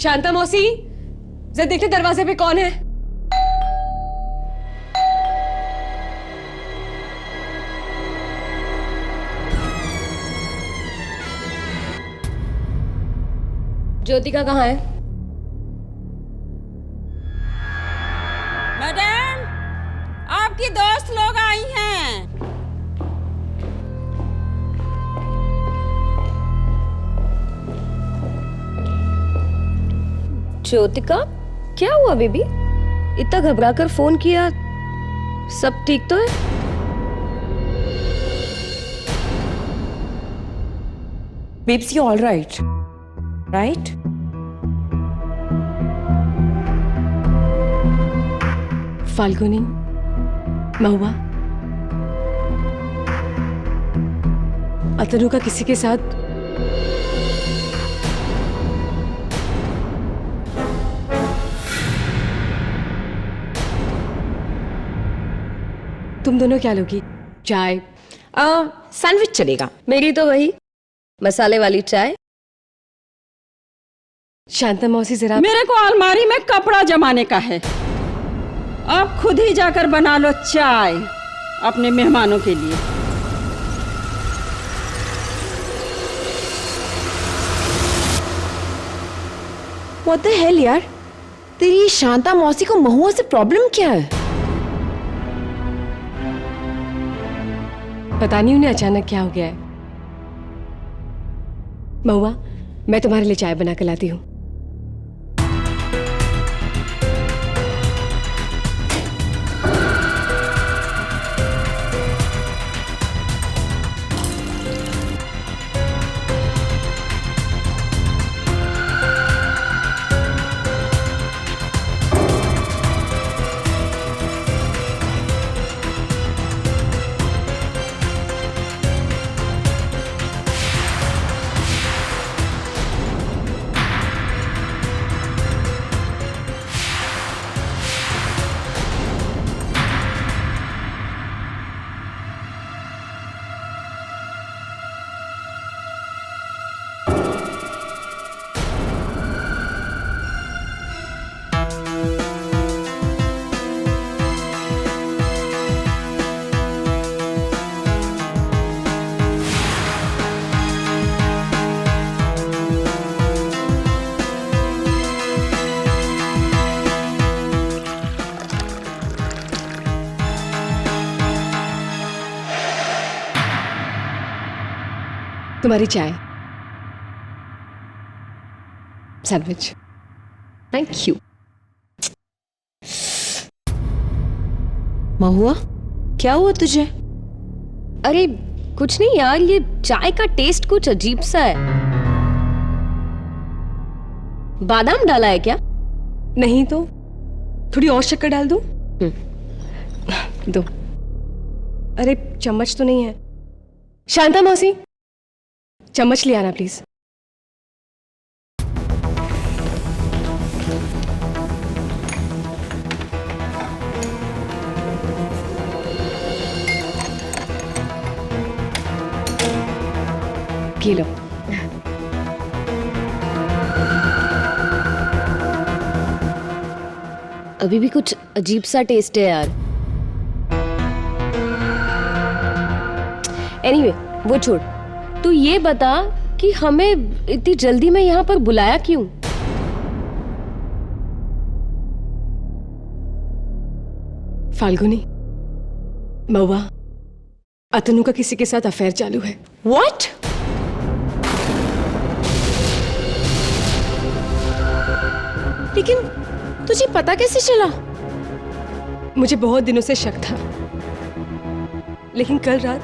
शांता मौसी, जरा देखते दरवाजे पे कौन है। ज्योतिका कहाँ है? मैडम, आपकी दोस्त लोग आई हैं। ज्योतिका, क्या हुआ बेबी? इतना घबरा कर फोन किया, सब ठीक तो है? Babes, you all right? Right? Falguni, महुआ, अतनु का किसी के साथ तुम दोनों क्या लोगी? चाय? सैंडविच चलेगा। मेरी तो वही मसाले वाली चाय। शांता मौसी जरा। मेरे को अलमारी में कपड़ा जमाने का है। आप खुद ही जाकर बना लो चाय अपने मेहमानों के लिए। What the hell यार? तेरी शांता मौसी को महुआ से प्रॉब्लम क्या है? पता नहीं उन्हें अचानक क्या हो गया है। महुआ, मैं तुम्हारे लिए चाय बना के लाती हूँ। तुम्हारी चाय, सैंडविच। Thank you. महुआ, क्या हुआ तुझे? अरे कुछ नहीं यार, ये चाय का टेस्ट कुछ अजीब सा है। बादाम डाला है क्या? नहीं तो थोड़ी और शक्कर डाल दूं? दो। अरे चम्मच तो नहीं है। शांता मौसी, चम्मच ले आना प्लीज। ये लो। अभी भी कुछ अजीब सा टेस्ट है यार। एनीवे, वो छोड़। तू ये बता कि हमें इतनी जल्दी में यहाँ पर बुलाया क्यों? फाल्गुनी, महुआ, अतनु का किसी के साथ अफेयर चालू है। What? लेकिन तुझे पता कैसे चला? मुझे बहुत दिनों से शक था, लेकिन कल रात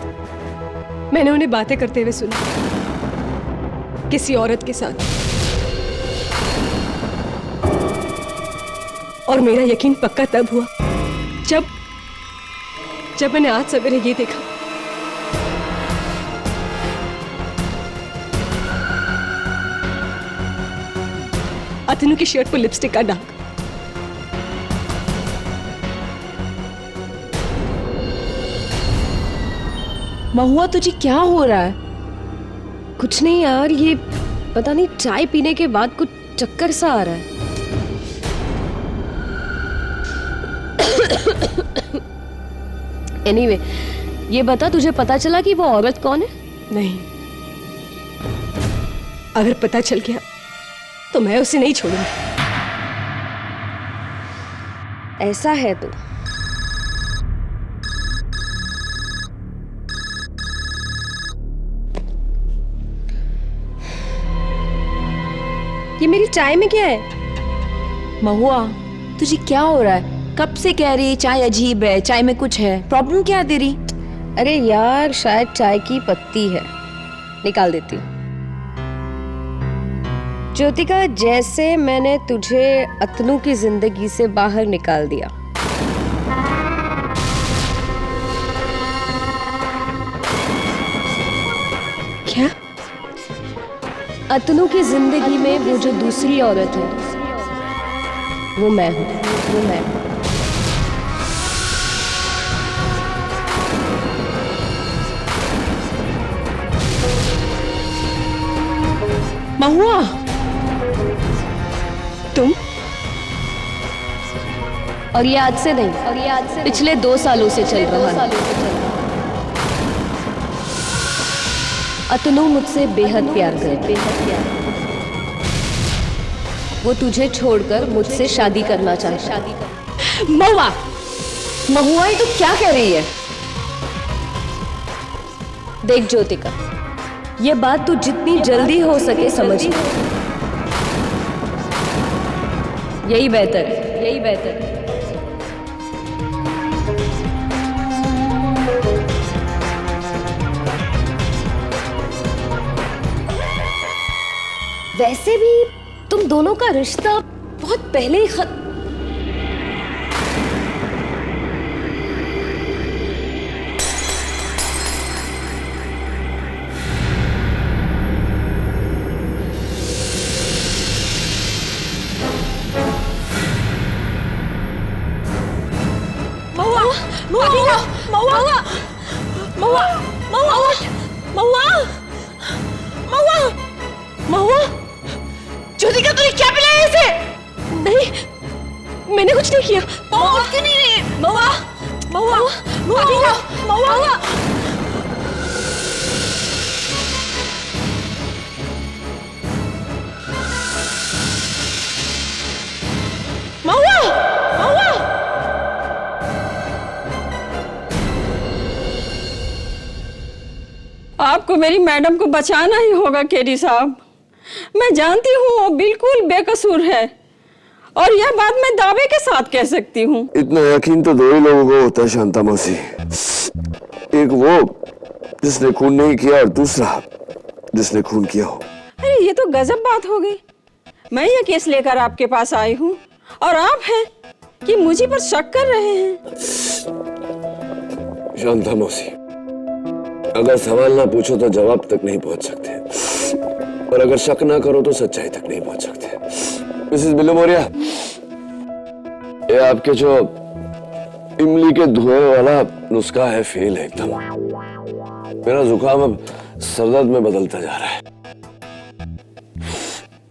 मैंने उन्हें बातें करते हुए सुना किसी औरत के साथ, और मेरा यकीन पक्का तब हुआ जब मैंने आज सवेरे ये देखा। अतनु की शर्ट पर लिपस्टिक का दाग। महुआ, तुझे क्या हो रहा है? कुछ नहीं यार, ये पता नहीं चाय पीने के बाद कुछ चक्कर सा आ रहा है। एनीवे, ये बता, तुझे पता चला कि वो औरत कौन है? नहीं, अगर पता चल गया तो मैं उसे नहीं छोड़ूंगी। ऐसा है तो ये मेरी चाय में क्या है? महुआ, तुझे क्या हो रहा है? कब से कह रही है चाय अजीब है, चाय में कुछ है। प्रॉब्लम क्या है तेरी? अरे यार, शायद चाय की पत्ती है, निकाल देती हूँ। ज्योतिका, जैसे मैंने तुझे अतनु की जिंदगी से बाहर निकाल दिया, क्या? अतनु की जिंदगी में वो जो दूसरी औरत है, वो मैं हूँ, वो मैं हूँ। महुआ, तुम? और ये आज से नहीं, और ये आज से पिछले 2 सालों से चल रहा है। अतनु मुझसे बेहद प्यार करती है। वो तुझे छोड़कर मुझसे शादी करना चाहता है। महुआ, महुआ, ये तू क्या कह रही है? देख ज्योतिका, ये बात तू जितनी जल्दी हो सके समझ ले। यही बेहतर है, यही बेहतर है। वैसे भी तुम दोनों का रिश्ता बहुत पहले ही ज्योतिका, तूने क्या पिलाया इसे? नहीं, मैंने कुछ नहीं किया। महुआ, क्यों नहीं रही? महुआ, महुआ, महुआ, महुआ, महुआ, महुआ। आपको मेरी मैडम को बचाना ही होगा केडी साहब। मैं जानती हूँ वो बिल्कुल बेकसूर है, और यह बात मैं दावे के साथ कह सकती हूँ। इतना यकीन तो 2 ही लोगों को होता है शांता मौसी। एक वो जिसने खून नहीं किया, और दूसरा जिसने खून किया हो। अरे ये तो गजब बात हो गई। मैं ये केस लेकर आपके पास आई हूँ, और आप हैं कि मुझे पर शक कर रहे हैं। शांता मौसी, अगर सवाल ना पूछो तो जवाब तक नहीं पहुंच सकते, और अगर शक ना करो तो सच्चाई तक नहीं पहुंच सकते। मिसेस बिल्लू मौर्य, ये आपके जो इमली के धुएं वाला नुस्खा है, फेल है एकदम। मेरा जुकाम अब सरदर्द में बदलता जा रहा है।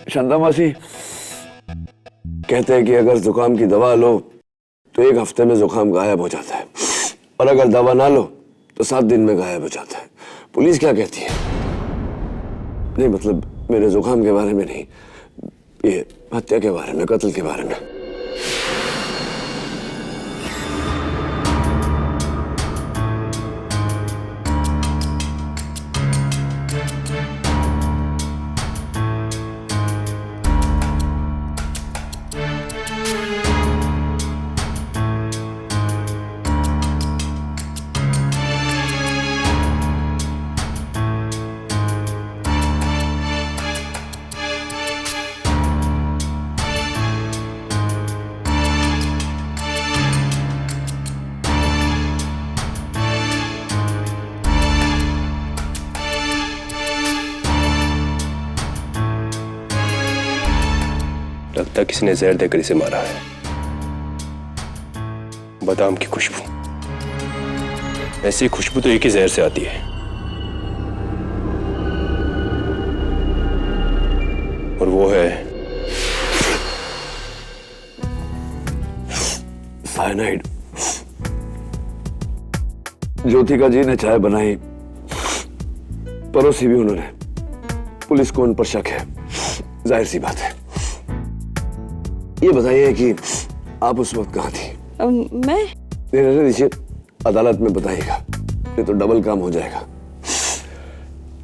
शांता मौसी, कहते हैं कि अगर जुकाम की दवा लो तो 1 हफ्ते में जुकाम गायब हो जाता है, और अगर दवा ना लो तो 7 दिन में गायब हो जाता है। पुलिस क्या कहती है? नहीं, मतलब मेरे जुकाम के बारे में नहीं, ये हत्या के बारे में, कत्ल के बारे में। लगता है किसी ने जहर देकर इसे मारा है। बादाम की खुशबू, ऐसी खुशबू तो एक ही जहर से आती है, और वो है साइनाइड। ज्योतिका जी ने चाय बनाई, परोसी भी उन्होंने। पुलिस को उन पर शक है, जाहिर सी बात है। ये बताइए कि आप उस वक्त कहाँ थी? मैं रहने दीजिए, अदालत में बताइएगा, नहीं तो डबल काम हो जाएगा।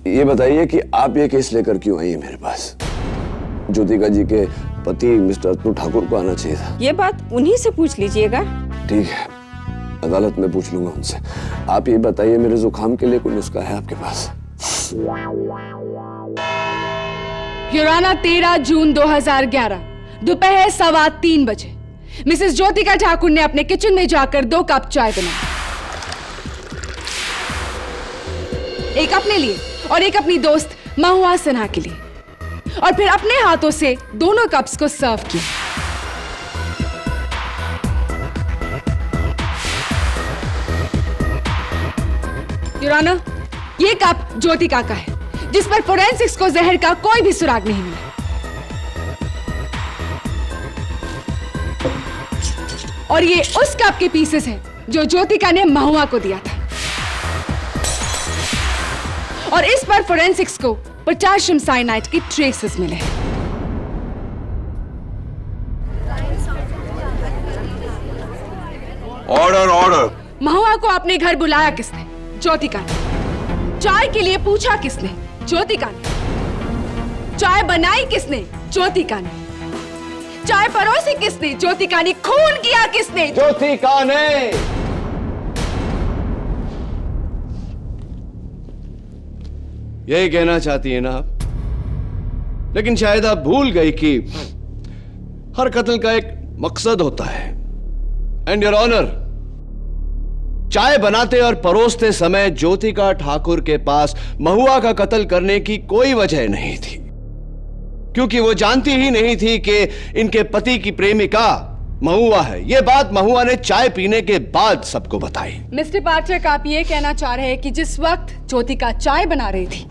ये बताइए कि आप ये केस लेकर क्यों आई है मेरे पास? ज्योतिका जी के पति मिस्टर अतनु ठाकुर को आना चाहिए था। ये बात उन्हीं से पूछ लीजिएगा। ठीक है, अदालत में पूछ लूंगा उनसे। आप ये बताइए, मेरे जुकाम के लिए कोई नुस्खा है आपके पास? युराना 13 जून 2011 दोपहर 3:15 बजे मिसेस ज्योतिका ठाकुर ने अपने किचन में जाकर 2 कप चाय बनाई, एक अपने लिए और एक अपनी दोस्त महुआ सिन्हा के लिए, और फिर अपने हाथों से दोनों कप्स को सर्व किया। युराना, ये कप ज्योतिका का है, जिस पर फोरेंसिक्स को जहर का कोई भी सुराग नहीं मिला। और ये उस कप के पीसेस हैं जो ज्योतिका ने महुआ को दिया था, और इस पर फोरेंसिक्स को पोटेशियम साइनाइड के ट्रेसेस मिले हैं। Order order. महुआ को अपने घर बुलाया किसने? ज्योतिका ने। चाय के लिए पूछा किसने? ज्योतिका ने। चाय बनाई किसने? ज्योतिका ने। चाय परोसी किसने? ज्योतिका ने। खून किया किसने? ज्योतिका ने। यही कहना चाहती है ना आप? लेकिन शायद आप भूल गई कि हर कत्ल का एक मकसद होता है। एंड योर ऑनर, चाय बनाते और परोसते समय ज्योतिका ठाकुर के पास महुआ का कत्ल करने की कोई वजह नहीं थी, क्योंकि वो जानती ही नहीं थी कि इनके पति की प्रेमिका महुआ है। ये बात महुआ ने चाय पीने के बाद सबको बताई। मिस्टर पाठक, आप ये कहना चाह रहे हैं कि जिस वक्त ज्योतिका चाय बना रही थी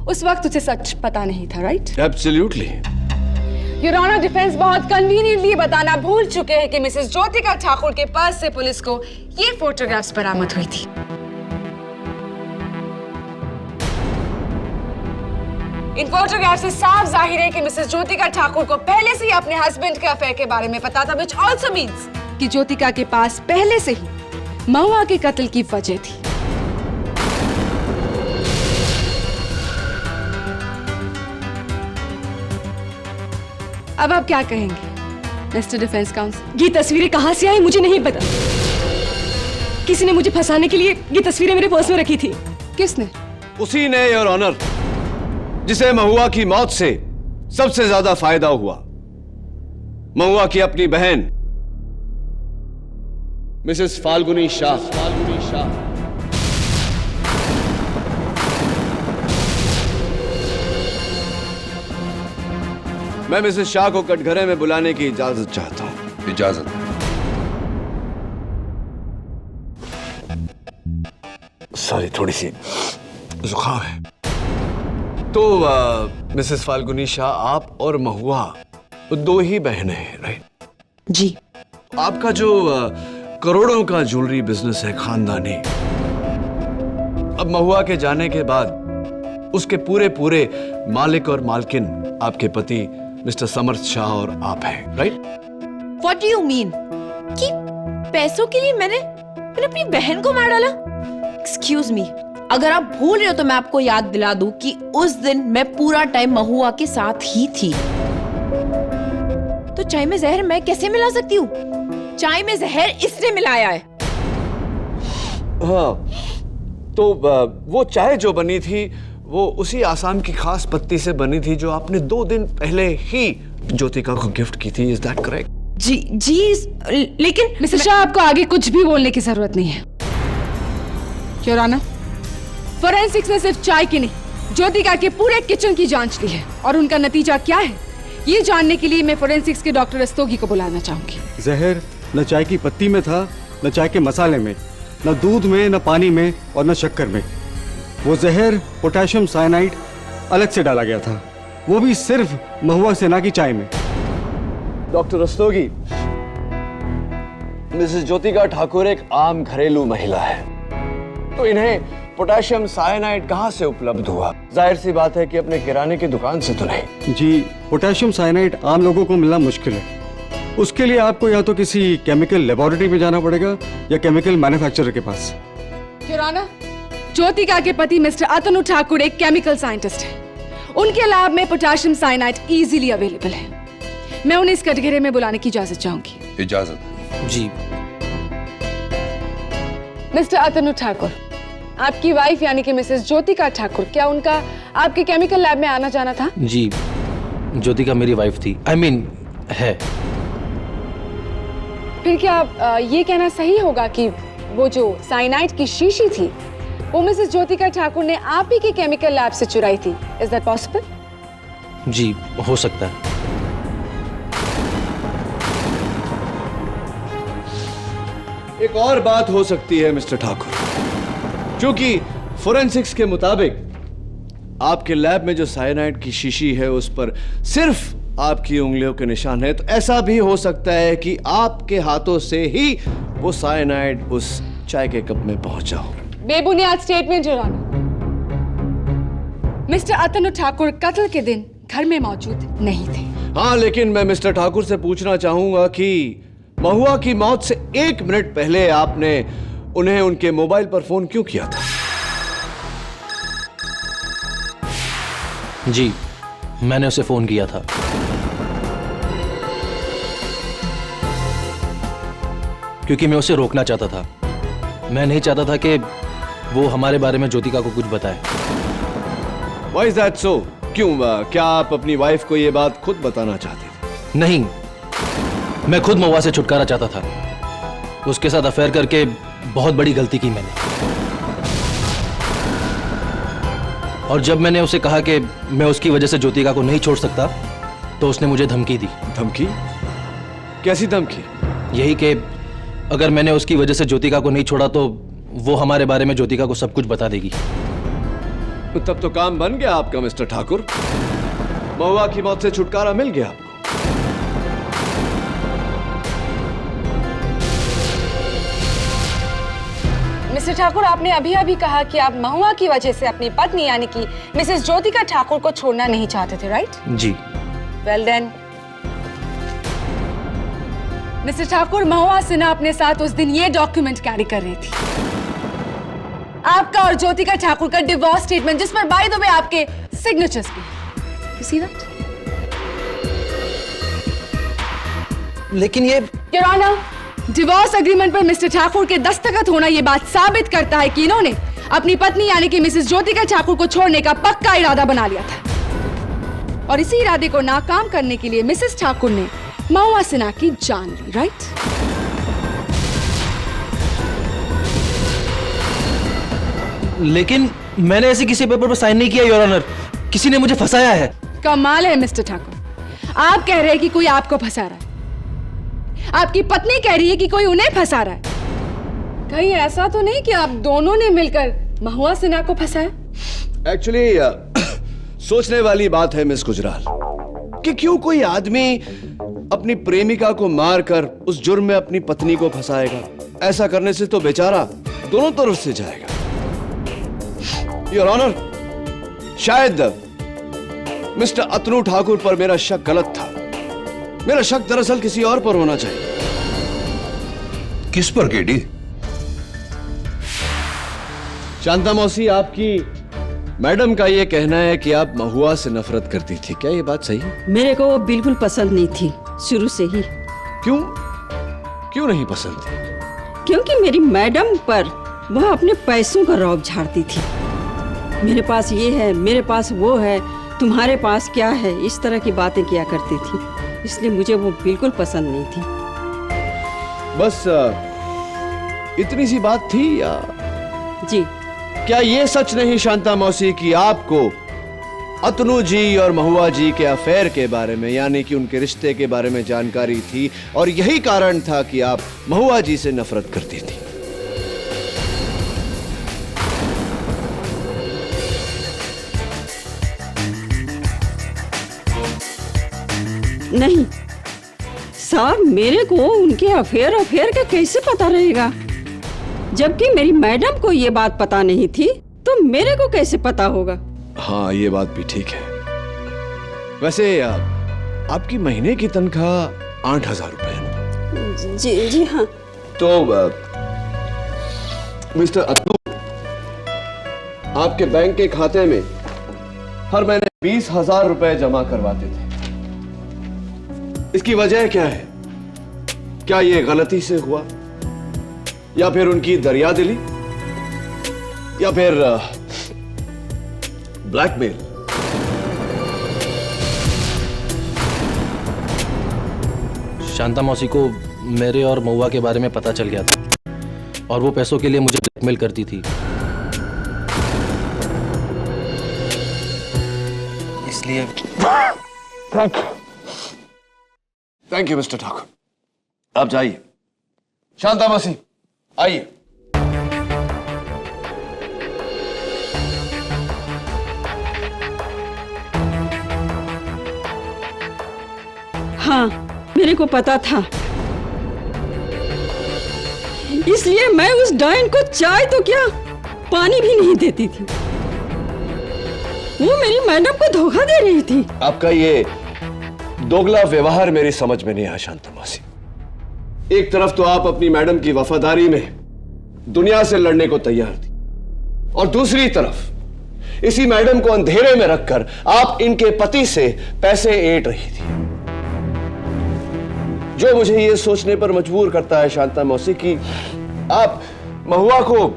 उस वक्त उसे सच पता नहीं था, right? Absolutely. Your honour, defence बहुत कन्वीनियंटली बताना भूल चुके हैं कि मिसेस ज्योतिका ठाकुर के पर्स से पुलिस को ये फोटोग्राफ्स बरामद हुई थी। इन फोटोग्राफ से साफ जाहिर है कि मिसेस ज्योतिका ठाकुर को पहले से ही अपने हस्बैंड के अफेयर के बारे में पता था, which also means कि ज्योतिका के पास पहले से ही महुआ के कत्ल की वजह थी। अब आप क्या कहेंगे मिस्टर डिफेंस काउंसिल? ये तस्वीरें कहां से आई मुझे नहीं पता। किसी ने मुझे फंसाने के लिए ये तस्वीरें मेरे पर्स में रखी थी। किसने? उसी ने, योर ऑनर, जिसे महुआ की मौत से सबसे ज्यादा फायदा हुआ। महुआ की अपनी बहन मिसेस फाल्गुनी शाह। मैं मिसेस शाह को कटघरे में बुलाने की इजाजत चाहता हूं। इजाजत। सॉरी, थोड़ी सी जुकाम है। तो मिसेस फाल्गुनी शाह, आप और महुआ दो ही बहनें हैं, राइट? जी। आपका जो करोड़ों का ज्वेलरी बिजनेस है खानदानी, अब महुआ के जाने के बाद उसके पूरे मालिक और मालकिन आपके पति मिस्टर समर्थ शाह और आप हैं, right? What do you mean? कि पैसों के लिए मैंने अपनी बहन को मार डाला? Excuse me, अगर आप भूल रहे हो तो मैं आपको याद दिला दूं कि उस दिन मैं पूरा टाइम महुआ के साथ ही थी। तो चाय में जहर मैं कैसे मिला सकती हूँ? चाय में जहर इसने मिलाया है। हाँ, तो वो चाय जो बनी थी वो उसी आसाम की खास पत्ती से बनी थी जो आपने 2 दिन पहले ही ज्योतिका को गिफ्ट की थी। Is that correct? जी, लेकिन मिस्टर शाह, आपको आगे कुछ भी बोलने की जरूरत नहीं है। योर ऑनर, फोरेंसिक्स ने सिर्फ चाय की नहीं, ज्योतिका के पूरे किचन की जांच ली है, और उनका नतीजा क्या है ये जानने के लिए मैं फोरेंसिक्स के डॉक्टर रस्तोगी को बुलाना चाहूंगी। जहर न चाय की पत्ती में था, न चाय के मसाले में, न दूध में, न पानी में और न शक्कर में। वो जहर पोटेशियम साइनाइड अलग से डाला गया था, वो भी सिर्फ महुआ सेना की चाय में। डॉक्टर रस्तोगी, मिसेस ज्योतिका ठाकुर एक आम घरेलू महिला है, तो इन्हें पोटेशियम साइनाइड कहां से उपलब्ध हुआ? जाहिर सी बात है कि अपने किराने की दुकान से तो नहीं। जी, पोटेशियम साइनाइड आम लोगों को मिलना मुश्किल है। उसके लिए आपको या तो किसी केमिकल लेबोरेटरी में जाना पड़ेगा या केमिकल मैन्युफैक्चरर के पास। योर ऑनर, ज्योतिका के पति मिस्टर अतनु ठाकुर एक केमिकल साइंटिस्ट है। उनके लैब में पोटेशियम साइनाइड इजीली अवेलेबल है। मैं उन्हें इस कटघरे में बुलाने की इजाजत चाहूंगी। इजाजत जी। मिस्टर अतनु ठाकुर, आपकी वाइफ यानी कि मिसेस ज्योतिका ठाकुर, क्या उनका आपके केमिकल लैब में आना जाना था? जी, ज्योतिका मेरी वाइफ थी, I mean, है। फिर क्या ये कहना सही होगा कि वो जो साइनाइड की शीशी थी वो मिसेस ज्योतिका ठाकुर ने आप ही के केमिकल लैब से चुराई थी? Is that possible? जी, हो सकता है। एक और बात हो सकती है मिस्टर ठाकुर, क्योंकि फोरेंसिक्स के मुताबिक आपके लैब में जो साइनाइड की शीशी है उस पर सिर्फ आपकी उंगलियों के निशान है, तो ऐसा भी हो सकता है कि आपके हाथों से ही वो साइनाइड उस चाय के कप में पहुंचा हो। बेबुनियाद स्टेटमेंट योर ऑनर। मिस्टर अतनु ठाकुर कत्ल के दिन घर में मौजूद नहीं थे। हाँ, लेकिन मैं मिस्टर ठाकुर से पूछना चाहूंगा कि महुआ की मौत से 1 मिनट पहले आपने उन्हें उनके मोबाइल पर फोन क्यों किया था? जी, मैंने उसे फोन किया था। क्योंकि मैं उसे रोकना चाहता था। मैं नहीं चाहता था कि वो हमारे बारे में ज्योतिका को कुछ बताए। Why is that so? क्यों? क्या आप अपनी वाइफ को ये बात खुद बताना चाहते थे? नहीं, मैं खुद महुआ से छुटकारा चाहता था। उसके साथ अफेयर करके बहुत बड़ी गलती की मैंने। और जब मैंने उसे कहा कि मैं उसकी वजह से ज्योतिका को नहीं छोड़ सकता, तो उसने मुझे धमकी दी। धमकी? कैसी धमकी? यही कि अगर मैंने उसकी वजह से ज्योतिका को नहीं छोड़ा तो वो हमारे बारे में ज्योतिका को सब कुछ बता देगी। तब तो काम बन गया आपका मिस्टर ठाकुर। महुआ की मौत से छुटकारा मिल गया आपको। मिस्टर ठाकुर, आपने अभी अभी कहा कि आप महुआ की वजह से अपनी पत्नी यानी कि मिसेस ज्योतिका ठाकुर को छोड़ना नहीं चाहते थे, राइट? जी। वेल देन मिस्टर ठाकुर, महुआ सिन्हा अपने साथ उस दिन ये डॉक्यूमेंट कैरी कर रही थी, आपका और ज्योतिका ठाकुर का डिवोर्स स्टेटमेंट, जिस पर बाय द वे आपके सिग्नेचर्स भी। You see that? लेकिन ये योर ऑनर, डिवोर्स एग्रीमेंट पर मिस्टर ठाकुर के दस्तखत होना यह बात साबित करता है कि इन्होंने अपनी पत्नी यानी कि मिसेस ज्योतिका ठाकुर को छोड़ने का पक्का इरादा बना लिया था। और इसी इरादे को नाकाम करने के लिए मिसेस ठाकुर ने महुआ सिन्हा की जान ली, राइट? लेकिन मैंने ऐसे किसी पेपर पर साइन नहीं किया योर ऑनर। किसी ने मुझे फंसाया है। कमाल है मिस्टर ठाकुर, आप कह रहे हैं कि कोई आपको फंसा रहा है, आपकी पत्नी कह रही है कि कोई उन्हें फंसा रहा है। कहीं ऐसा तो नहीं कि आप दोनों ने मिलकर महुआ सिन्हा को फंसाया? एक्चुअली सोचने वाली बात है मिस गुजराल कि क्यों कोई आदमी अपनी प्रेमिका को मारकर उस जुर्म में अपनी पत्नी को फंसाएगा। ऐसा करने से तो बेचारा दोनों तरफ से जाएगा। योर ऑनर, शायद मिस्टर अतनु ठाकुर पर मेरा शक गलत था। मेरा शक दरअसल किसी और पर होना चाहिए। किस पर केडी? शांता मौसी, आपकी मैडम का यह कहना है कि आप महुआ से नफरत करती थी, क्या यह बात सही है? मेरे को वो बिल्कुल पसंद नहीं थी शुरू से ही। क्यों? क्यों नहीं पसंद थी? क्योंकि मेरी मैडम पर वह अपने पैसों का रौब झाड़ती थी। मेरे पास ये है, मेरे पास वो है, तुम्हारे पास क्या है, इस तरह की बातें किया करती थी। इसलिए मुझे वो बिल्कुल पसंद नहीं थी। बस इतनी सी बात थी या? जी। क्या ये सच नहीं शांता मौसी कि आपको अतनु जी और महुआ जी के अफेयर के बारे में यानी कि उनके रिश्ते के बारे में जानकारी थी और यही कारण था कि आप महुआ जी से नफरत करती थी? नहीं, साहब, मेरे को उनके अफेयर का कैसे पता रहेगा? जबकि मेरी मैडम को ये बात पता नहीं थी, तो मेरे को कैसे पता होगा? हाँ, ये बात भी ठीक है। वैसे आपकी महीने की तनख्वाह 8,000 रुपए है। जी हाँ। तो मिस्टर अतुल, आपके बैंक के खाते में हर महीने 20,000 रुपए जमा करवाते थे। इसकी वजह क्या है? क्या ये गलती से हुआ, या फिर उनकी दरियादिली, या फिर ब्लैकमेल? शांता मौसी को मेरे और महुआ के बारे में पता चल गया था और वो पैसों के लिए मुझे ब्लैकमेल करती थी। इसलिए थैंक यू मिस्टर ठाकुर। आप जाइए। शांता मौसी, आइए। हाँ, मेरे को पता था, इसलिए मैं उस डायन को चाय तो क्या पानी भी नहीं देती थी। वो मेरी मैडम को धोखा दे रही थी। आपका ये दोगला व्यवहार मेरी समझ में नहीं आया शांता मौसी। एक तरफ तो आप अपनी मैडम की वफादारी में दुनिया से लड़ने को तैयार थी, और दूसरी तरफ इसी मैडम को अंधेरे में रखकर आप इनके पति से पैसे ऐंठ रही थी, जो मुझे यह सोचने पर मजबूर करता है शांता मौसी कि आप महुआ को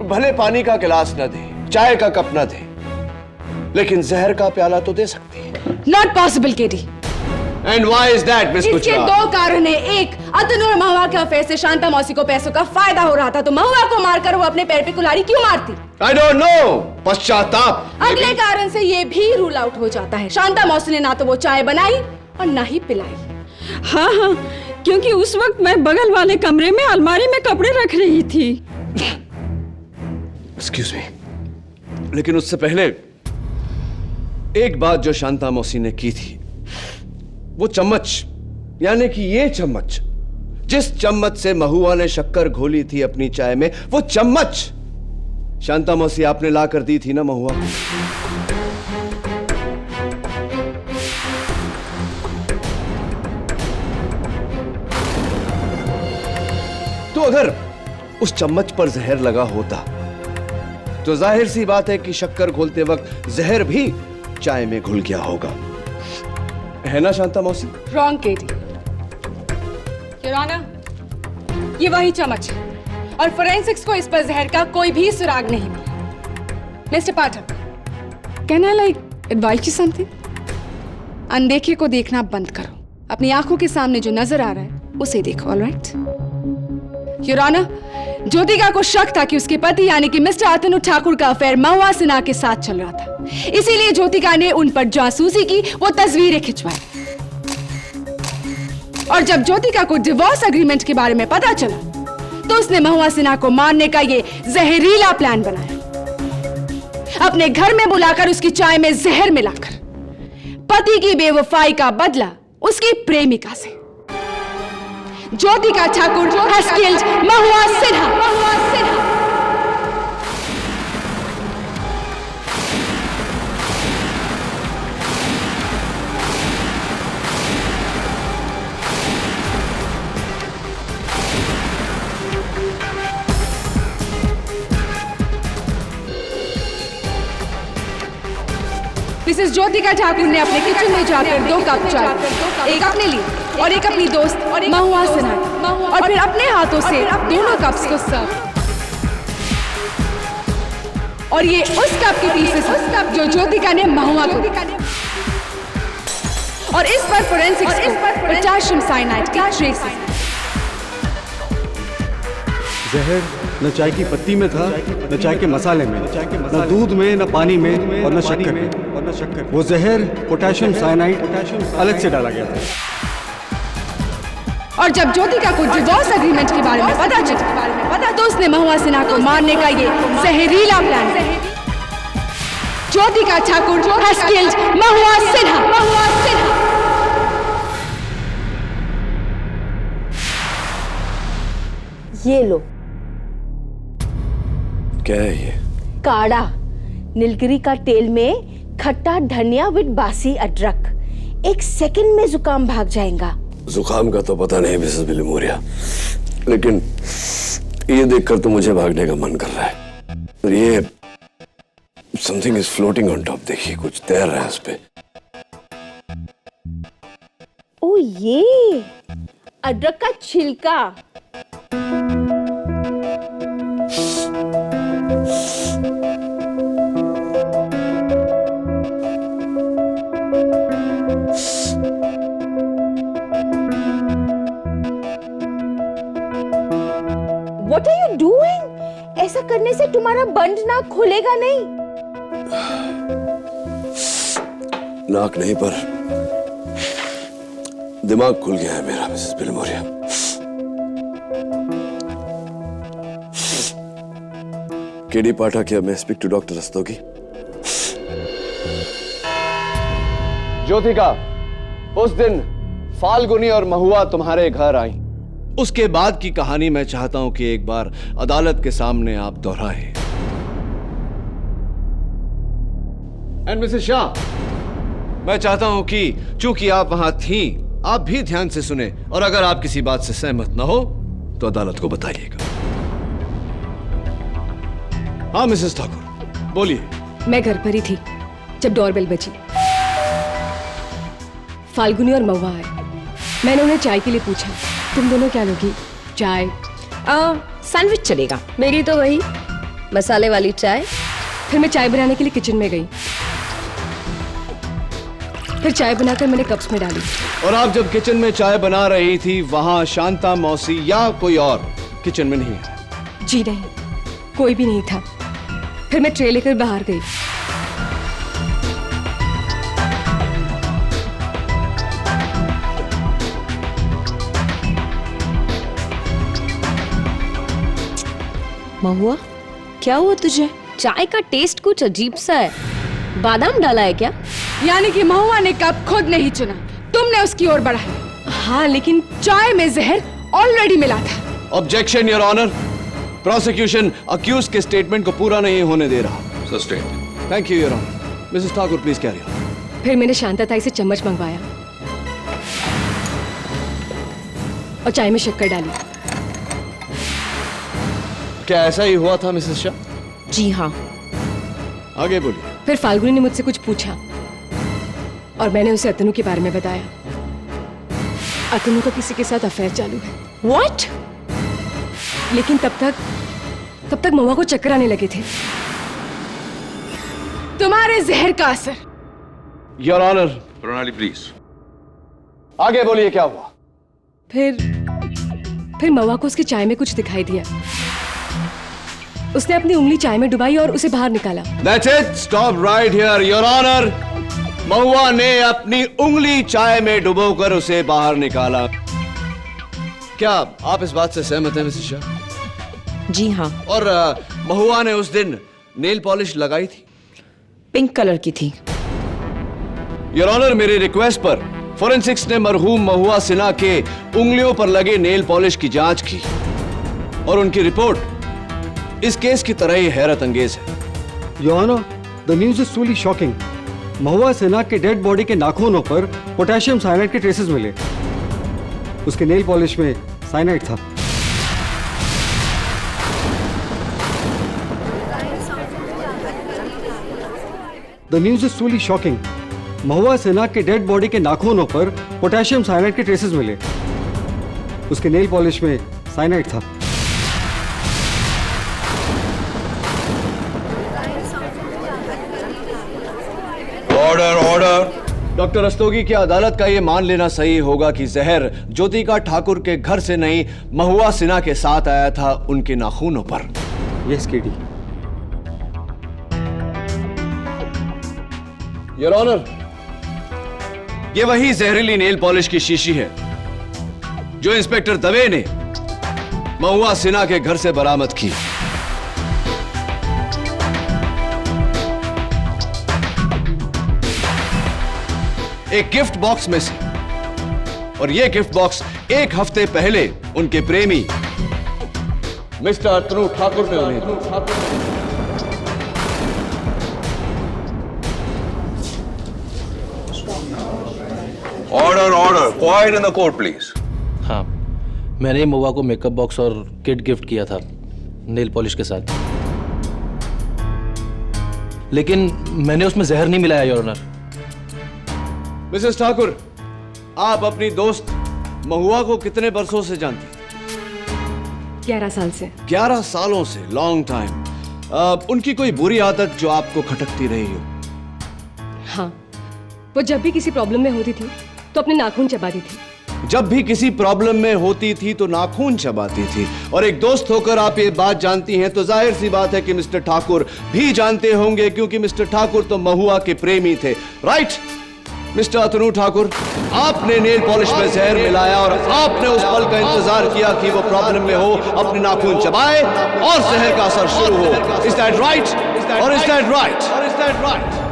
भले पानी का गिलास न दें, चाय का कप न दें, लेकिन जहर का प्याला तो दे सकती है। Not possible KT. And why is that miss इसके गुजराल? 2 कारण है। एक, अतुल और महुआ के अफेयर से शांता मौसी को पैसों का फायदा हो रहा था, तो महुआ को मारकर वो अपने पैर पे कुल्हाड़ी क्यों मारती? I don't know. पश्चाताप। अगले कारण से ये भी रूल आउट हो जाता है, शांता मौसी ने ना तो वो चाय बनाई और ना ही पिलाई। हाँ हाँ, क्योंकि उस वक्त मैं बगल वाले कमरे में अलमारी में कपड़े रख रही थी। एक्सक्यूज मी, लेकिन उससे पहले एक बात जो शांता मौसी ने की थी, वो चम्मच, यानी कि ये चम्मच, जिस चम्मच से महुआ ने शक्कर घोली थी अपनी चाय में, वो चम्मच शांता मौसी आपने ला कर दी थी ना महुआ को। तो अगर उस चम्मच पर जहर लगा होता तो जाहिर सी बात है कि शक्कर घोलते वक्त जहर भी चाय में घुल गया होगा, है ना शांता मौसी? Wrong Katie. योर ऑनर, ये वही चम्मच है और फोरेंसिक्स को इस पर जहर का कोई भी सुराग नहीं मिला। Mister Pathak, can I like advice you something? अनदेखे को देखना बंद करो, अपनी आंखों के सामने जो नजर आ रहा है उसे देखो। ऑलराइट योर ऑनर, ज्योतिका को शक था कि उसके पति यानी कि मिस्टर अतनु ठाकुर का अफेयर महुआ सिन्हा के साथ चल रहा था, इसीलिए ज्योतिका ने उन पर जासूसी की, वो तस्वीरें खिंचवाई। और जब ज्योतिका को डिवोर्स एग्रीमेंट के बारे में पता चला तो उसने महुआ सिन्हा को मारने का ये जहरीला प्लान बनाया, अपने घर में बुलाकर उसकी चाय में जहर मिलाकर पति की बेवफाई का बदला उसकी प्रेमिका से। Jyotika Thakur has killed Mahua Sinha. Mrs Jyotika Thakur ने अपने किचन में जाकर 2 कप चाय, एक अपने लिए और एक अपनी दोस्त महुआ सिन्हा, और फिर अपने हाथों से दोनों कप्स को सर्व। और ये उस कप के पीसेस जो ज्योतिका ने महुआ को दिया। और इस पर फोरेंसिक्स को पोटेशियम साइनाइड के ट्रेसेस। जहर न चाय की पत्ती में था, न चाय के मसाले में, न दूध में, न पानी में और न शक्कर में। वो जहर पोटेशियम साइनाइड अलग से डाला गया था। और जब ज्योतिका को डिवोर्स एग्रीमेंट के बारे में पता चला तो उसने महुआ सिन्हा को मारने का ये जहरीला प्लान किया। Jyotika Thakur has killed Mahua Sinha. ये लो। क्या है ये? काढ़ा, नीलगिरी का तेल में खट्टा धनिया विद बासी अदरक। 1 सेकंड में जुकाम भाग जाएगा। जुकाम का तो पता नहीं मिसेस बिलोमोरिया, लेकिन ये देखकर तो मुझे भागने का मन कर रहा है। और ये something is floating on top, देखिए कुछ तैर रहा है उस पे। ओ ये अदरक का छिलका। What are you doing? ऐसा करने से तुम्हारा बंद नाक खुलेगा नहीं। नाक नहीं पर दिमाग खुल गया है मेरा मिसेस बिलोमोरिया। केडी पाठक या मैं speak to doctor Rastogi. Jyotika, उस दिन फाल्गुनी और महुआ तुम्हारे घर आई, उसके बाद की कहानी मैं चाहता हूं कि एक बार अदालत के सामने आप दोहराएं। एंड मिसेस शाह, मैं चाहता हूं कि चूंकि आप वहां थी, आप भी ध्यान से सुने और अगर आप किसी बात से सहमत ना हो तो अदालत को बताइएगा। हाँ मिसेस ठाकुर, बोलिए। मैं घर पर ही थी जब डोरबेल बजी। फाल्गुनी और महुआ आए। मैंने उन्हें चाय के लिए पूछा, तुम दोनों क्या लोगी? चाय? सैंडविच चलेगा। मेरी तो वही मसाले वाली चाय। फिर मैं चाय बनाने के लिए किचन में गई। फिर चाय बनाकर मैंने कप्स में डाली। और आप जब किचन में चाय बना रही थी, वहां शांता मौसी या कोई और किचन में नहीं है? जी नहीं, कोई भी नहीं था। फिर मैं ट्रे लेकर बाहर गई। महुआ, क्या हुआ तुझे? चाय का टेस्ट कुछ अजीब सा है। बादाम डाला है क्या? यानी कि महुआ ने कप खुद नहीं चुना, तुमने उसकी ओर बढ़ाया। हाँ, लेकिन चाय में जहर ऑलरेडी मिला था। Objection your honour. Prosecution accused के स्टेटमेंट को पूरा नहीं होने दे रहा। Sustain. Thank you your honour. Mrs Thakur please carry on. फिर मैंने शांता ताई से चम्मच मंगवाया और चाय में शक्कर डाली। क्या ऐसा ही हुआ था मिसेस शाह? जी हाँ। आगे बोलिए। फिर फाल्गुनी ने मुझसे कुछ पूछा और मैंने उसे अतनु के बारे में बताया। अतनु का किसी के साथ अफेयर चालू है। What? लेकिन तब तक महुआ को चक्कर आने लगे थे। तुम्हारे जहर का असर। Your honour. प्रणाली प्लीज। आगे बोलिए क्या हुआ? फिर महुआ को उसकी चाय में कुछ दिखाई दिया। उसने अपनी उंगली चाय में डुबाई और उसे बाहर निकाला। That's it. Stop right here, Your Honor. महुआ ने अपनी उंगली चाय में डुबोकर उसे बाहर निकाला। क्या आप इस बात से सहमत हैं मिसेस शाह? जी हाँ। और महुआ ने उस दिन नेल पॉलिश लगाई थी? पिंक कलर की थी। योर ऑनर, मेरी रिक्वेस्ट पर फोरेंसिक्स ने मरहूम महुआ सिन्हा के उंगलियों पर लगे नेल पॉलिश की जांच की और उनकी रिपोर्ट इस केस की तरह ही हैरत अंगेज है। Your honour, the news is truly shocking. Mahua Sinha के डेड बॉडी के नाखूनों पर पोटेशियम साइनाइड के ट्रेसेस मिले। उसके नेल पॉलिश में साइनाइड था। The news is truly shocking. Mahua Sinha के डेड बॉडी के नाखूनों पर पोटेशियम साइनाइड के ट्रेसेस मिले। उसके नेल पॉलिश में साइनाइड था। Order order. डॉक्टर रस्तोगी, की अदालत का यह मान लेना सही होगा कि जहर ज्योतिका ठाकुर के घर से नहीं, महुआ सिन्हा के साथ आया था उनके नाखूनों पर। Yes KD. योर ऑनर, ये वही जहरीली नेल पॉलिश की शीशी है जो इंस्पेक्टर दवे ने महुआ सिन्हा के घर से बरामद की। एक गिफ्ट बॉक्स में से, और यह गिफ्ट बॉक्स 1 हफ्ते पहले उनके प्रेमी मिस्टर अतनु ठाकुर ने उन्हें दी। Order, order. Quiet in the court, please. हाँ, मैंने महुआ को मेकअप बॉक्स और किट गिफ्ट किया था नेल पॉलिश के साथ, लेकिन मैंने उसमें जहर नहीं मिलाया योर ऑनर। मिसेस ठाकुर, आप अपनी दोस्त महुआ को कितने बरसों से जानती? 11 साल से। 11 सालों से, लॉन्ग टाइम। उनकी कोई बुरी आदत जो आपको खटकती रही हो? हाँ, वो जब भी किसी प्रॉब्लम में होती थी तो अपने नाखून चबाती थी। जब भी किसी प्रॉब्लम में होती थी तो नाखून चबाती थी। और एक दोस्त होकर आप ये बात जानती हैं तो जाहिर सी बात है कि मिस्टर ठाकुर भी जानते होंगे, क्योंकि मिस्टर ठाकुर तो महुआ के प्रेमी थे, राइट? मिस्टर अतनु ठाकुर, आपने नेल पॉलिश में जहर मिलाया और आपने उस पल का इंतजार किया कि वो प्रॉब्लम में हो, अपने नाखून चबाए और जहर का असर शुरू हो। Is that right? और इज दैट राइट? और is that right?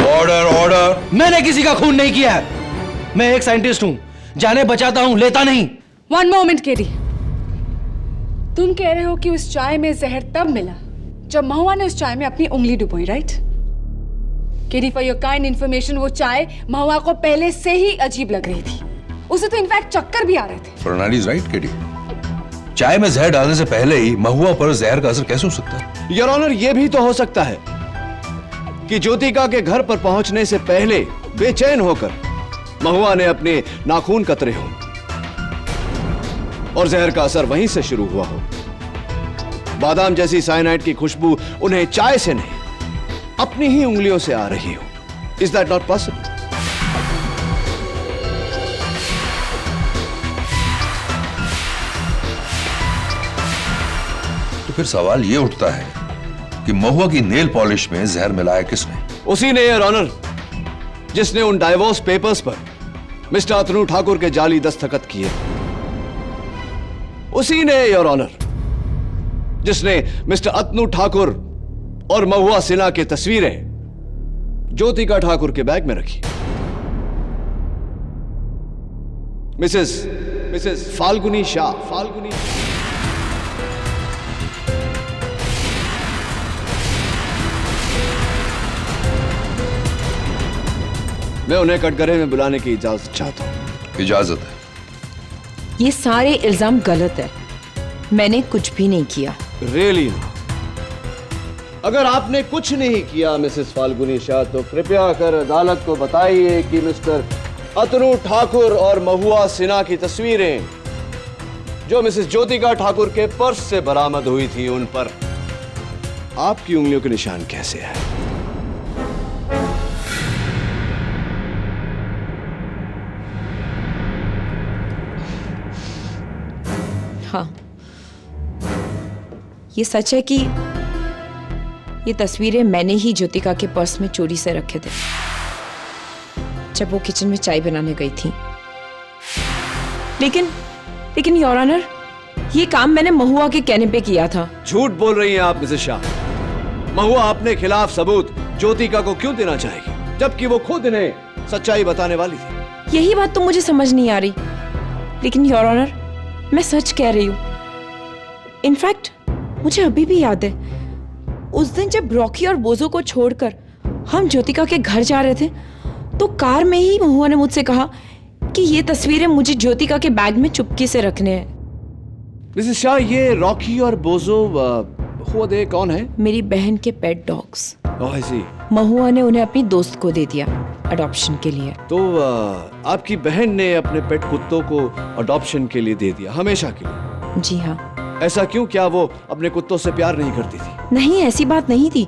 Order, order. मैंने किसी का खून नहीं किया है। मैं एक साइंटिस्ट हूं, जाने बचाता हूं, लेता नहीं। वन मोमेंट केडी, तुम कह रहे हो कि उस चाय में जहर तब मिला जब महुआ ने उस चाय में अपनी उंगली डुबोई, right? KD, for your kind information, वो चाय महुआ को पहले से ही अजीब लग रही थी। उसे तो इनफैक्ट चक्कर भी आ रहे थे। प्रणाली इज राइट, केडी। चाय में जहर डालने से पहले ही महुआ पर जहर का असर कैसे हो सकता है? योर ऑनर, यह भी तो हो सकता है कि ज्योतिका के घर पर पहुंचने से पहले बेचैन होकर महुआ ने अपने नाखून कतरे हों और जहर का असर वहीं से शुरू हुआ हो। बादाम जैसी साइनाइड की खुशबू उन्हें चाय से नहीं, अपनी ही उंगलियों से आ रही हो। Is that not possible? तो फिर सवाल ये उठता है कि महुआ की नेल पॉलिश में जहर मिलाया किसने? उसी ने, योर ऑनर, जिसने उन डाइवोर्स पेपर्स पर मिस्टर अतनु ठाकुर के जाली दस्तखत किए। उसी ने, योर ऑनर, जिसने मिस्टर अतनु ठाकुर और महुआ सिन्हा की तस्वीरें ज्योतिका ठाकुर के बैग में रखी। मिसेस फाल्गुनी शाह। मैं उन्हें कटघरे में बुलाने की इजाजत चाहता हूं। इजाजत है। ये सारे इल्जाम गलत है, मैंने कुछ भी नहीं किया। रियली? अगर आपने कुछ नहीं किया मिसेस फाल्गुनी शाह, तो कृपया कर अदालत को बताइए कि मिस्टर अतनु ठाकुर और महुआ सिन्हा की तस्वीरें जो मिसेस ज्योतिका ठाकुर के पर्स से बरामद हुई थी, उन पर आपकी उंगलियों के निशान कैसे है? हाँ, ये सच है कि ये तस्वीरें मैंने ही ज्योतिका के पर्स में चोरी से रखे थे जब वो किचन में चाय बनाने गई थी। लेकिन योर ऑनर, ये काम मैंने महुआ के कहने पे किया था। झूठ बोल रही हैं आप मिसेस शाह। महुआ अपने खिलाफ सबूत ज्योतिका को क्यों देना चाहेगी, जबकि वो खुद इन्हें सच्चाई बताने वाली थी? यही बात तो मुझे समझ नहीं आ रही। लेकिन योर ऑनर, मैं सच कह रही हूं। इनफैक्ट मुझे अभी भी याद है उस दिन जब रॉकी और बोजो को छोड़कर हम ज्योतिका के घर जा रहे थे, तो कार में ही महुआ ने मुझसे कहा कि ये तस्वीरें मुझे ज्योतिका के बैग में चुपके से रखने हैं। मिसेस शाह, ये रॉकी और बोजो हुआ दे कौन है? मेरी बहन के पेट डॉग्स। ओह, आई सी। महुआ ने उन्हें अपनी दोस्त को दे दिया अडॉप्शन के लिए। तो आपकी बहन ने अपने पेट कुत्तों को अडॉप्शन के लिए दे दिया, हमेशा के लिए? जी हाँ। ऐसा क्यों? क्या वो अपने कुत्तों से प्यार नहीं करती थी? नहीं, ऐसी बात नहीं थी।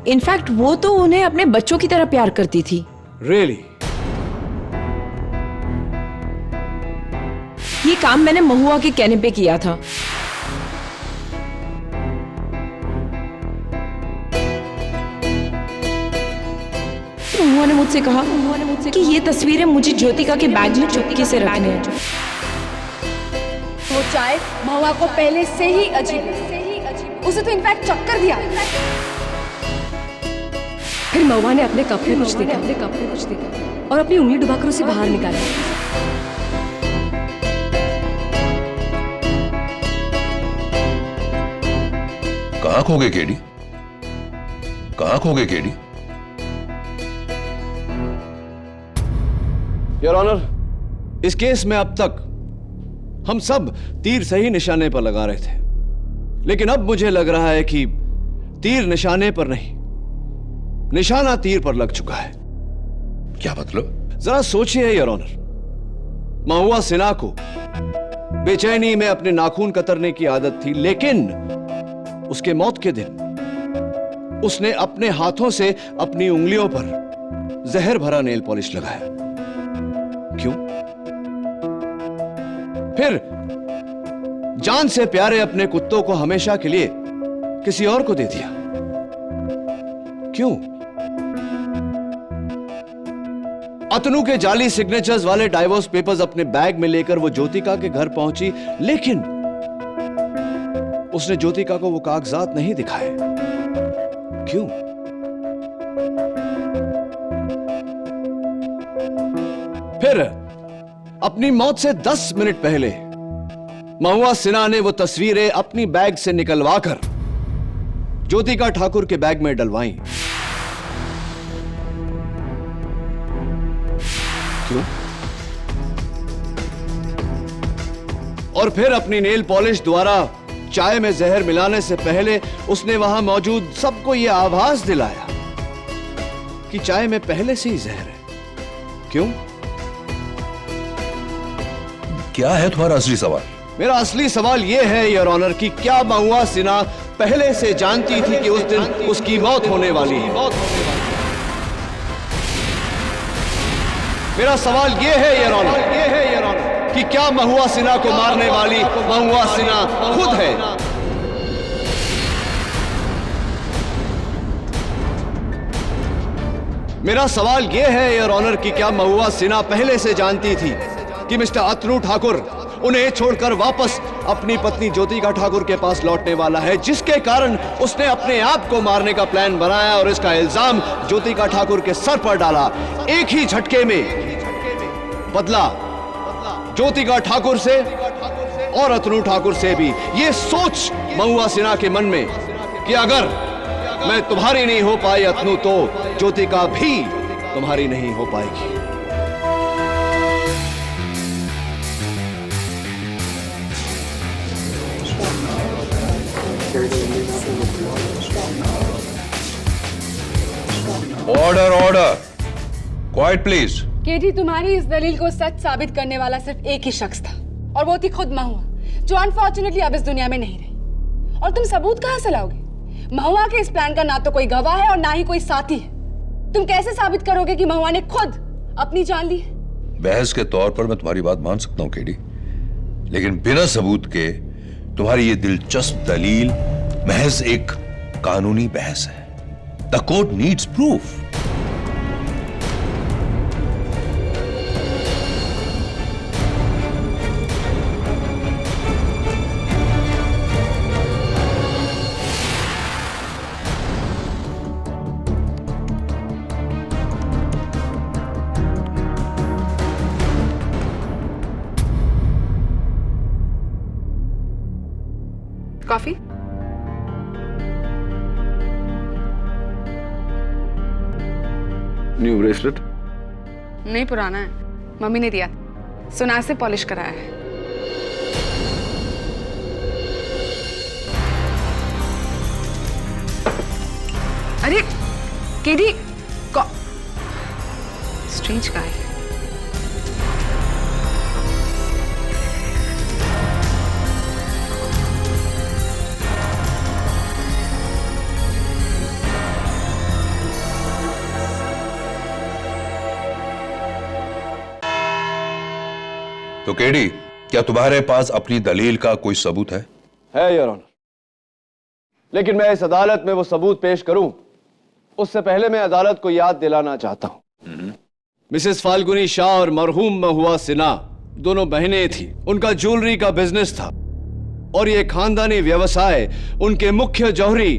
इनफैक्ट वो तो उन्हें अपने बच्चों की तरह प्यार करती थी। रियली? ये काम मैंने महुआ के कहने पे किया था। महुआ ने मुझसे कहा कि ये तस्वीरें मुझे ज्योतिका के बैग में चुपके से रखने हैं। वो चाय महुआ को पहले से ही अजीब लगी। उसे तो इनफैक्ट चक्कर भी आ रहा था। फिर महुआ ने अपने कप में कुछ देखा, और अपनी उंगली डुबाकर उसे बाहर निकाला। कहाँ खो गए केडी? कहाँ खो गए केडी? योर ऑनर, इस केस में अब तक हम सब तीर सही निशाने पर लगा रहे थे, लेकिन अब मुझे लग रहा है कि तीर निशाने पर नहीं, निशाना तीर पर लग चुका है। क्या मतलब? जरा सोचिए योर ऑनर, महुआ सिन्हा को बेचैनी में अपने नाखून कतरने की आदत थी, लेकिन उसके मौत के दिन उसने अपने हाथों से अपनी उंगलियों पर जहर भरा नेल पॉलिश लगाया। क्यों? फिर जान से प्यारे अपने कुत्तों को हमेशा के लिए किसी और को दे दिया। क्यों? अतनु के जाली सिग्नेचर्स वाले डाइवोर्स पेपर्स अपने बैग में लेकर वो ज्योतिका के घर पहुंची, लेकिन उसने ज्योतिका को वो कागजात नहीं दिखाए। क्यों? फिर अपनी मौत से 10 मिनट पहले महुआ सिन्हा ने वो तस्वीरें अपनी बैग से निकलवाकर ज्योतिका ठाकुर के बैग में डलवाई। क्यों? और फिर अपनी नेल पॉलिश द्वारा चाय में जहर मिलाने से पहले उसने वहां मौजूद सबको यह आभास दिलाया कि चाय में पहले से ही जहर है। क्यों? क्या है तुम्हारा असली सवाल? मेरा असली सवाल यह है योर ऑनर कि क्या महुआ सिन्हा पहले से जानती थी कि उस दिन उसकी मौत होने वाली है? मेरा सवाल यह है योर ऑनर कि क्या महुआ सिन्हा को मारने वाली महुआ सिन्हा खुद है? मेरा सवाल यह है योर ऑनर कि क्या महुआ सिन्हा पहले से जानती थी कि मिस्टर अतनु ठाकुर उन्हें छोड़कर वापस अपनी पत्नी ज्योतिका ठाकुर के पास लौटने वाला है, जिसके कारण उसने अपने आप को मारने का प्लान बनाया और इसका इल्जाम ज्योतिका ठाकुर के सर पर डाला। एक ही झटके में बदला ज्योतिका ठाकुर से और अतनु ठाकुर से भी। ये सोच महुआ सिन्हा के मन में कि अगर मैं तुम्हारी नहीं हो पाई अतनु, तो ज्योतिका भी तुम्हारी नहीं हो पाएगी। Order order, quite please. KD, तुम्हारी इस दलील को सच साबित करने वाला सिर्फ एक ही शख्स था, और वो थी खुद महुआ, जो अनफॉर्चुनेटली अब इस दुनिया में नहीं रही। और तुम सबूत कहां से लाओगे? महुआ के इस प्लान का ना तो कोई गवाह है और ना ही कोई साथी है। तुम कैसे साबित करोगे कि महुआ ने खुद अपनी जान ली है? बहस के तौर पर मैं तुम्हारी बात मान सकता हूं केडी, लेकिन बिना सबूत के तुम्हारी ये दिलचस्प दलील महज एक कानूनी बहस है। The court needs proof. Coffee? New bracelet? नहीं, पुराना है, मम्मी ने दिया, सुनार से पॉलिश कराया है। अरे केडी, स्ट्रेंज का है। तो केडी, क्या तुम्हारे पास अपनी दलील का कोई सबूत है? है योर ऑनर, लेकिन मैं इस अदालत में वो सबूत पेश करूं उससे पहले मैं अदालत को याद दिलाना चाहता हूं। मिसेस फाल्गुनी शाह और मरहूम महुआ सिन्हा दोनों बहनें थी। उनका ज्वेलरी का बिजनेस था और ये खानदानी व्यवसाय उनके मुख्य जौहरी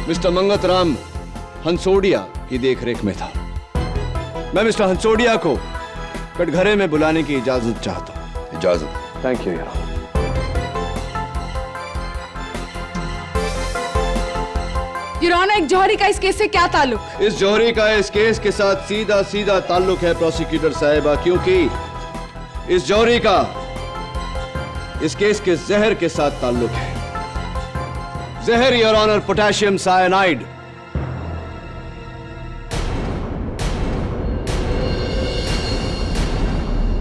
मिस्टर मंगतराम हंसोडिया की देखरेख में था। मैं मिस्टर हंसोडिया को कटघरे में बुलाने की इजाजत चाहता हूं। इजाजत। Thank you your honour. Your honour, एक जौहरी का इस केस से क्या ताल्लुक? इस जौहरी का इस केस के साथ सीधा सीधा ताल्लुक है प्रोसिक्यूटर साहिबा, क्योंकि इस जौहरी का इस केस के जहर के साथ ताल्लुक है। जहर योर ऑनर पोटेशियम साइनाइड।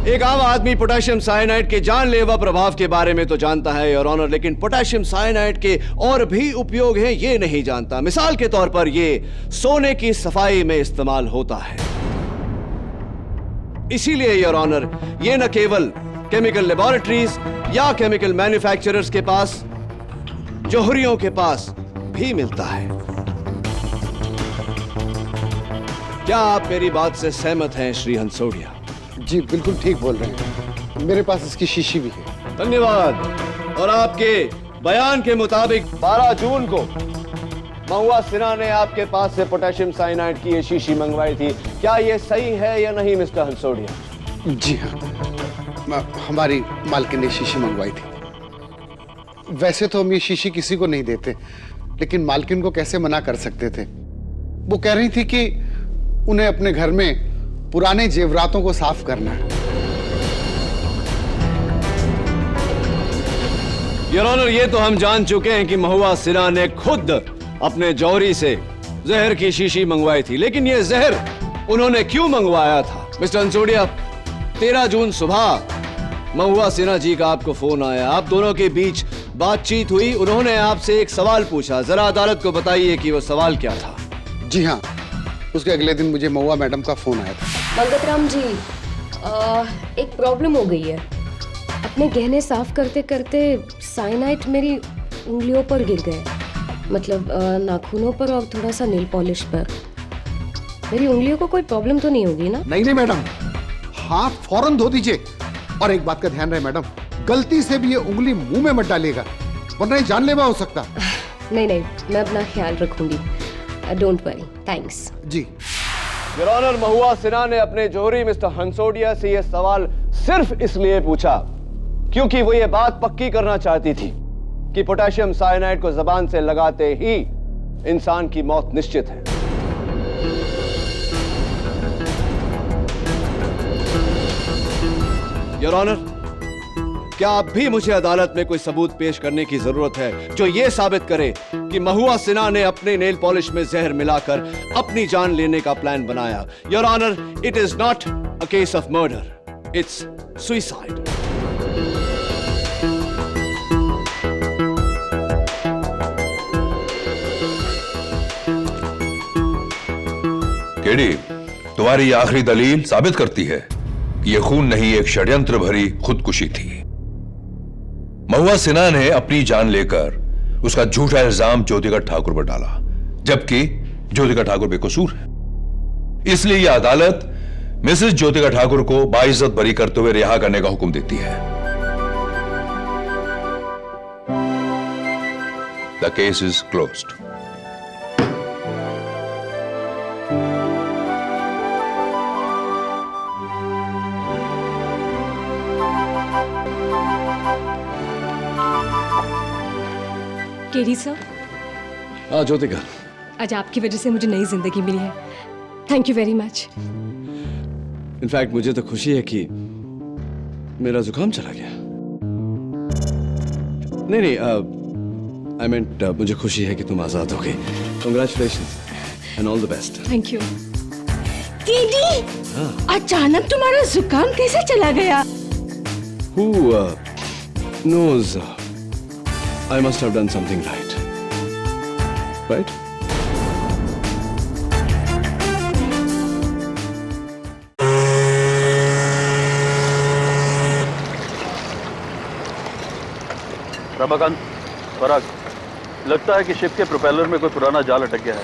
एक आम आदमी पोटेशियम साइनाइड के जानलेवा प्रभाव के बारे में तो जानता है योर ऑनर, लेकिन पोटेशियम साइनाइड के और भी उपयोग हैं ये नहीं जानता। मिसाल के तौर पर ये सोने की सफाई में इस्तेमाल होता है। इसीलिए योर ऑनर ये न केवल केमिकल लेबोरेटरीज या केमिकल मैन्युफैक्चरर्स के पास, जौहरियों के पास भी मिलता है। क्या आप मेरी बात से सहमत हैं श्री हंसोडिया? जी बिल्कुल ठीक बोल रहे हैं, मेरे पास इसकी शीशी भी है। धन्यवाद। और आपके बयान के मुताबिक 12 जून को महुआ सिन्हा ने आपके पास से पोटेशियम साइनाइड की ये शीशी मंगवाई थी। क्या ये सही है या नहीं मिस्टर हंसोडिया? जी हाँ, हमारी मालकिन ने शीशी मंगवाई थी। वैसे तो हम ये शीशी किसी को नहीं देते, लेकिन मालकिन को कैसे मना कर सकते थे। वो कह रही थी कि उन्हें अपने घर में पुराने जेवरातों को साफ करना है। योर ऑनर, ये तो हम जान चुके हैं कि महुआ सिन्हा ने खुद अपने जौहरी से जहर की शीशी मंगवाई थी, लेकिन ये जहर उन्होंने क्यों मंगवाया था? मिस्टर हंसोडिया, 13 जून सुबह महुआ सिन्हा जी का आपको फोन आया, आप दोनों के बीच बातचीत हुई, उन्होंने आपसे एक सवाल पूछा। जरा अदालत को बताइए कि वो सवाल क्या था। जी हाँ, उसके अगले दिन मुझे महुआ मैडम का फोन आया था। मंगतराम जी, एक प्रॉब्लम हो गई है। अपने गहने साफ करते करते साइनाइड मेरी उंगलियों पर गिर गए, मतलब नाखूनों पर और थोड़ा सा नेल पॉलिश पर। मेरी उंगलियों को कोई प्रॉब्लम तो नहीं होगी ना? नहीं नहीं मैडम, हाथ फौरन धो दीजिए। और एक बात का ध्यान रहे मैडम, गलती से भी ये उंगली मुंह में मत डालिएगा, वरना ये जानलेवा हो सकता। नहीं नहीं, मैं अपना ख्याल रखूंगी। Don't worry, thanks. जी योर ऑनर, महुआ सिन्हा ने अपने जौहरी मिस्टर हंसोडिया से यह सवाल सिर्फ इसलिए पूछा क्योंकि वो ये बात पक्की करना चाहती थी कि पोटेशियम साइनाइड को जबान से लगाते ही इंसान की मौत निश्चित है। योर ऑनर, क्या अब भी मुझे अदालत में कोई सबूत पेश करने की जरूरत है जो यह साबित करे कि महुआ सिन्हा ने अपने नेल पॉलिश में जहर मिलाकर अपनी जान लेने का प्लान बनाया? Your honour, it is not a case of murder, it's suicide. KD, तुम्हारी ये आखिरी दलील साबित करती है कि यह खून नहीं, एक षड्यंत्र भरी खुदकुशी थी। महुआ सिन्हा ने अपनी जान लेकर उसका झूठा इल्जाम ज्योतिका ठाकुर पर डाला, जबकि ज्योतिका ठाकुर बेकसूर है। इसलिए यह अदालत मिसेस ज्योतिका ठाकुर को बाइज्जत बरी करते हुए रिहा करने का हुक्म देती है। The case is closed. KD sir, हाँ ज्योतिका, आज आपकी वजह से मुझे नई जिंदगी मिली है। Thank you very much. In fact मुझे तो खुशी है कि मेरा जुकाम चला गया। नहीं नहीं, आई मींट मुझे खुशी है कि तुम आजाद हो गई। Congratulations and all the best. Thank you. दीदी, अचानक तुम्हारा जुकाम कैसे चला गया? Who knows? I must have done something right. Right? Ramakant, पराग, लगता है कि शिप के प्रोपेलर में कोई पुराना जाल अटक गया है,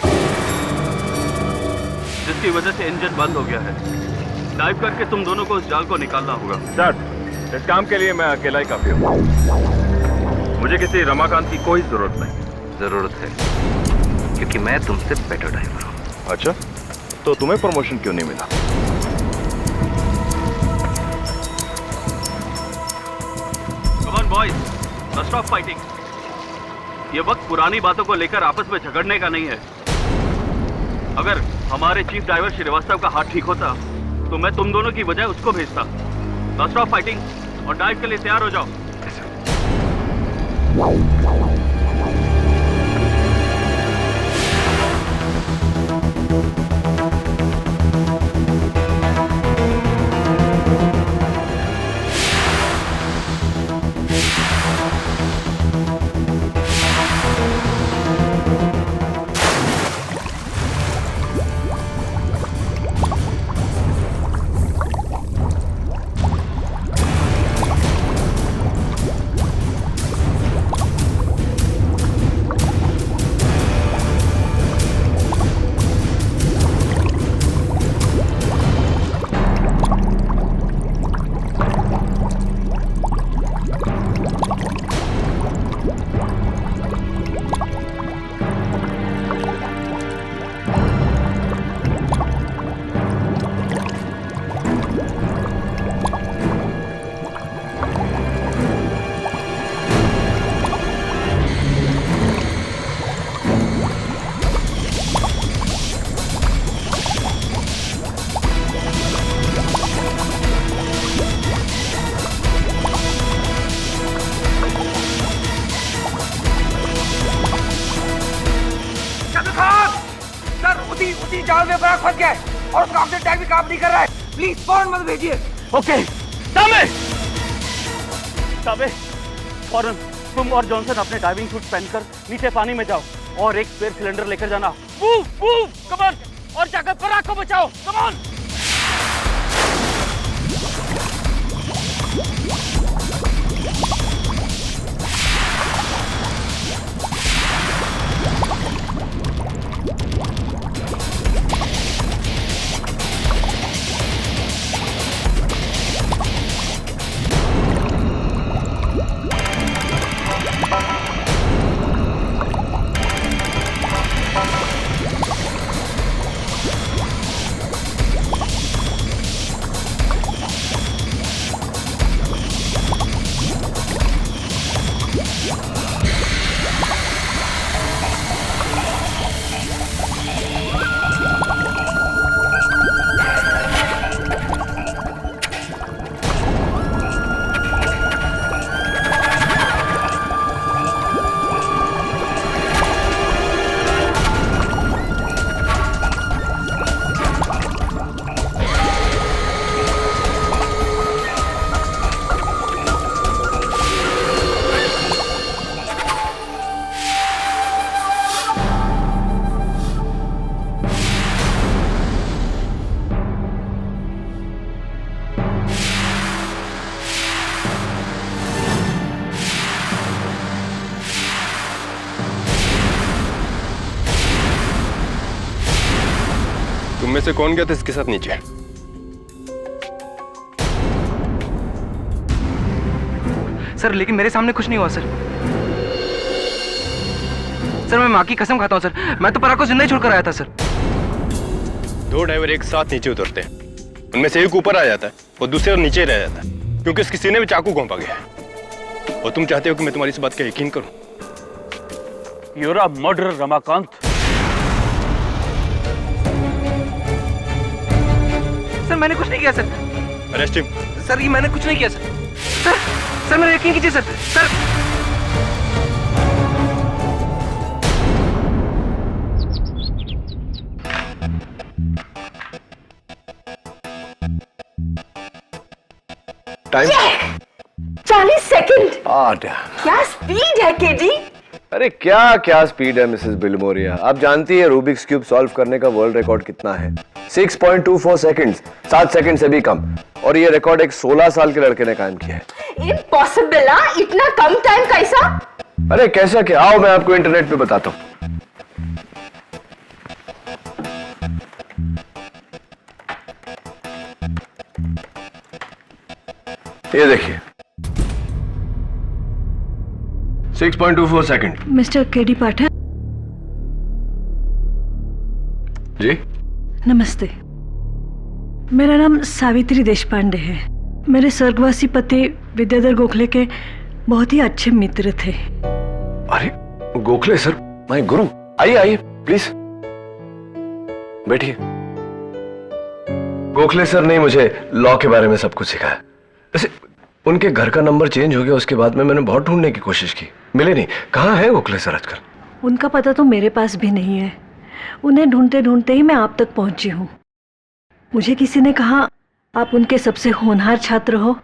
जिसकी वजह से इंजन बंद हो गया है। डाइव करके तुम दोनों को उस जाल को निकालना होगा। सर, इस काम के लिए मैं अकेला ही काफी हूँ। मुझे किसी रमाकांत की कोई जरूरत नहीं। जरूरत है क्योंकि मैं तुमसे बेटर ड्राइवर हूँ। अच्छा, तो तुम्हें प्रमोशन क्यों नहीं मिला? Come on boys, now stop fighting. ये वक्त पुरानी बातों को लेकर आपस में झगड़ने का नहीं है। अगर हमारे चीफ ड्राइवर श्रीवास्तव का हाथ ठीक होता तो मैं तुम दोनों की बजाय उसको भेजता। Now stop fighting और डाइव के लिए तैयार हो जाओ। उसी जाल में बड़ा फंस गया है और उसका ऑक्सीजन टैंक भी काम नहीं कर रहा है। प्लीज फौरन मत भेजिए। ओके, दामे फौरन तुम और जॉनसन अपने डाइविंग सूट पहनकर नीचे पानी में जाओ और एक स्पेयर सिलेंडर लेकर जाना। मूव मूव, कम ऑन, और जाकर पराग को बचाओ। Come on. तुम में से कौन गया था इसके साथ नीचे? सर लेकिन मेरे सामने कुछ नहीं हुआ सर। सर मैं माँ की कसम खाता हूँ सर, मैं तो पराग को जिंदा ही छोड़कर आया था सर। दो ड्राइवर एक साथ नीचे उतरते हैं, उनमें से एक ऊपर आ जाता है और दूसरा नीचे रह जाता है क्योंकि उसके सीने में चाकू घोंपा गया है। और तुम चाहते हो कि मैं तुम्हारी इस बात का यकीन करूं? You're a murderer, Ramakant. Sir मैंने कुछ नहीं किया सर। Arrest him. सर ये मैंने कुछ नहीं किया सर। सर मेरा यकीन कीजिए सर। Sir time 40 second. क्या क्या स्पीड है केडी। अरे क्या क्या स्पीड है मिसेस बिलमोरिया। आप जानती है रूबिक्स क्यूब सॉल्व करने का वर्ल्ड रिकॉर्ड कितना है? 6.24 सेकंड्स, 7 सेकंड से भी कम। और ये रिकॉर्ड एक 16 साल के लड़के ने कायम किया है। इम्पॉसिबल। इतना कम टाइम कैसा? अरे कैसा क्या? आओ मैं आपको इंटरनेट पे बताता हूँ। ये देखिए 6.24 सेकंड। मिस्टर केडी पाठक, जी नमस्ते, मेरा नाम सावित्री देशपांडे है। मेरे स्वर्गवासी पति विद्याधर गोखले के बहुत ही अच्छे मित्र थे। अरे गोखले सर, माय गुरु। आइए आइए प्लीज बैठिए। गोखले सर ने मुझे लॉ के बारे में सब कुछ सिखाया। वैसे उनके घर का नंबर चेंज हो गया, उसके बाद में मैंने बहुत ढूंढने की कोशिश की, मिले नहीं। कहाँ है गोखले सर आजकल? उनका पता तो मेरे पास भी नहीं है। उन्हें ढूंढते ढूंढते ही मैं आप तक पहुंची हूँ। मुझे किसी ने कहा आप उनके सबसे होनहार छात्र हो।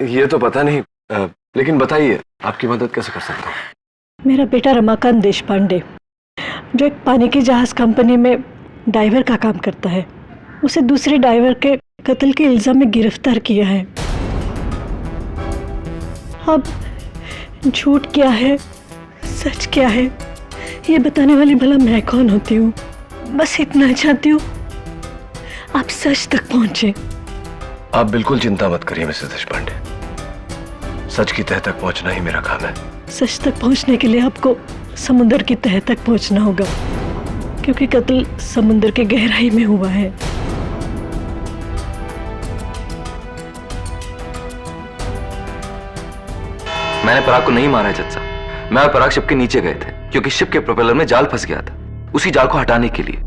ये तो पता नहीं, लेकिन बताइए आपकी मदद कैसे कर सकता हूँ? मेरा बेटा रमाकांत देशपांडे, जो एक पानी की जहाज कंपनी में डाइवर का काम करता है, उसे दूसरे डाइवर के कत्ल के इल्जाम में गिरफ्तार किया है। अब झूठ क्या है, सच क्या है, ये बताने वाली भला मैं कौन होती हूँ। बस इतना चाहती हूँ आप सच तक पहुंचे। आप बिल्कुल चिंता मत करिए मिसेस देशपांडे, सच की तह तक पहुंचना ही मेरा काम है। सच तक पहुंचने के लिए आपको समुद्र की तह तक पहुंचना होगा, क्योंकि कत्ल समुद्र के गहराई में हुआ है। मैंने पराग को नहीं मारा है जज साहब। मैं और पराग शिप के नीचे गए थे क्योंकि शिप के प्रोपेलर में जाल फंस गया था। उसी जाल को हटाने के लिए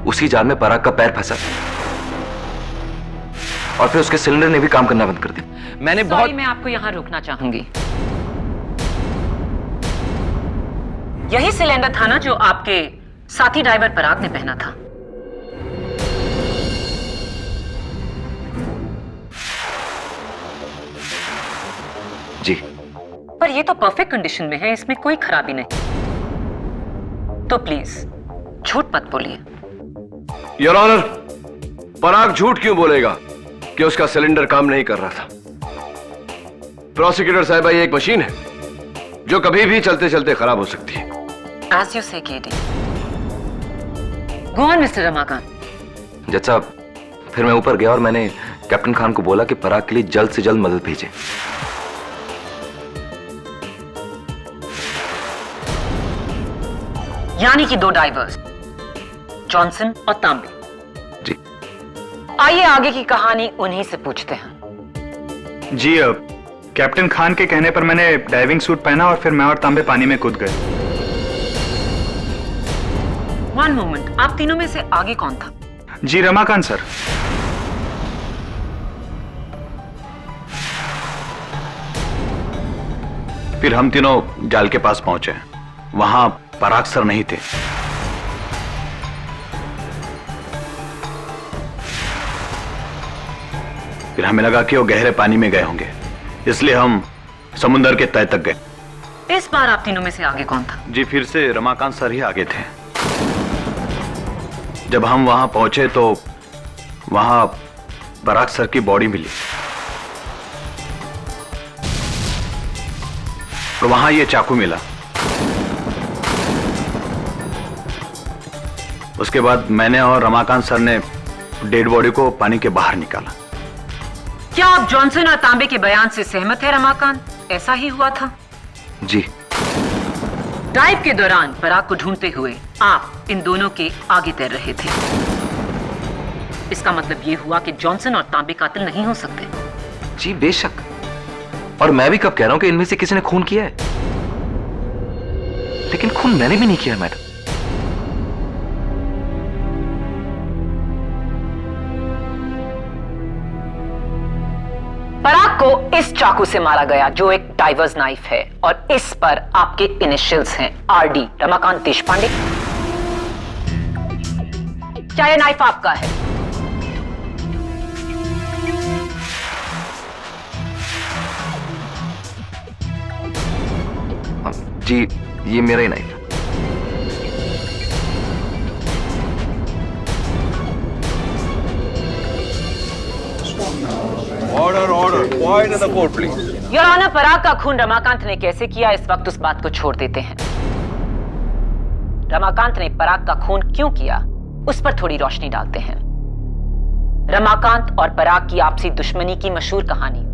उसी जाल में पराग का पैर फंसा और फिर उसके सिलेंडर ने भी काम करना बंद कर दिया। मैंने बहुत मैं आपको यहां रोकना चाहूंगी। यही सिलेंडर था ना जो आपके साथी ड्राइवर पराग ने पहना था? जी। पर ये तो परफेक्ट कंडीशन में है, इसमें कोई खराबी नहीं। तो प्लीज झूठ मत बोलिए। योर ऑनर, पराग झूठ क्यों बोलेगा कि उसका सिलेंडर काम नहीं कर रहा था? प्रोसिक्यूटर साहिबा, ये एक मशीन है जो कभी भी चलते चलते खराब हो सकती है। As you say, KD. Go on, Mr. Ramakant. जज साहब, फिर मैं ऊपर गया और मैंने कैप्टन खान को बोला कि पराग के लिए जल्द से जल्द मदद भेजें। यानी कि 2 डाइवर्स, जॉनसन और तांबे। जी। आइए आगे की कहानी उन्हीं से पूछते हैं। जी, कैप्टन खान के कहने पर मैंने डाइविंग सूट पहना और फिर मैं और तांबे पानी में कूद गए। One moment, आप तीनों में से आगे कौन था? जी, रमाकांत सर। फिर हम तीनों जाल के पास पहुंचे। वहां पराग सर नहीं थे। फिर हमें लगा कि वो गहरे पानी में गए होंगे, इसलिए हम समुद्र के तह तक गए। इस बार आप तीनों में से आगे कौन था? जी, फिर से रमाकांत सर ही आगे थे। जब हम वहां पहुंचे तो वहां पराग सर की बॉडी मिली और वहां ये चाकू मिला। उसके बाद मैंने और रमाकांत सर ने डेड बॉडी को पानी के बाहर निकाला। क्या आप जॉनसन और तांबे के बयान से सहमत है रमाकांत? ऐसा ही हुआ था? जी। ड्राइव के दौरान पराग को ढूंढते हुए आप इन दोनों के आगे तैर रहे थे। इसका मतलब यह हुआ कि जॉनसन और तांबे कातिल नहीं हो सकते। जी बेशक, और मैं भी कब कह रहा हूं कि इनमें से किसी ने खून किया है, लेकिन खून मैंने भी नहीं किया मैडम। पराग को इस चाकू से मारा गया जो एक डाइवर्स नाइफ है और इस पर आपके इनिशियल्स हैं RD, रमाकांत देशपांडे। क्या यह नाइफ आपका है? जी, ये मेरा ही नाइफ है। Order order, point in the court please. Your honour, Parag का खून रमाकांत ने कैसे किया, इस वक्त उस बात को छोड़ देते हैं। रमाकांत ने पराग का खून क्यों किया, उस पर थोड़ी रोशनी डालते हैं। रमाकांत और पराग की आपसी दुश्मनी की मशहूर कहानी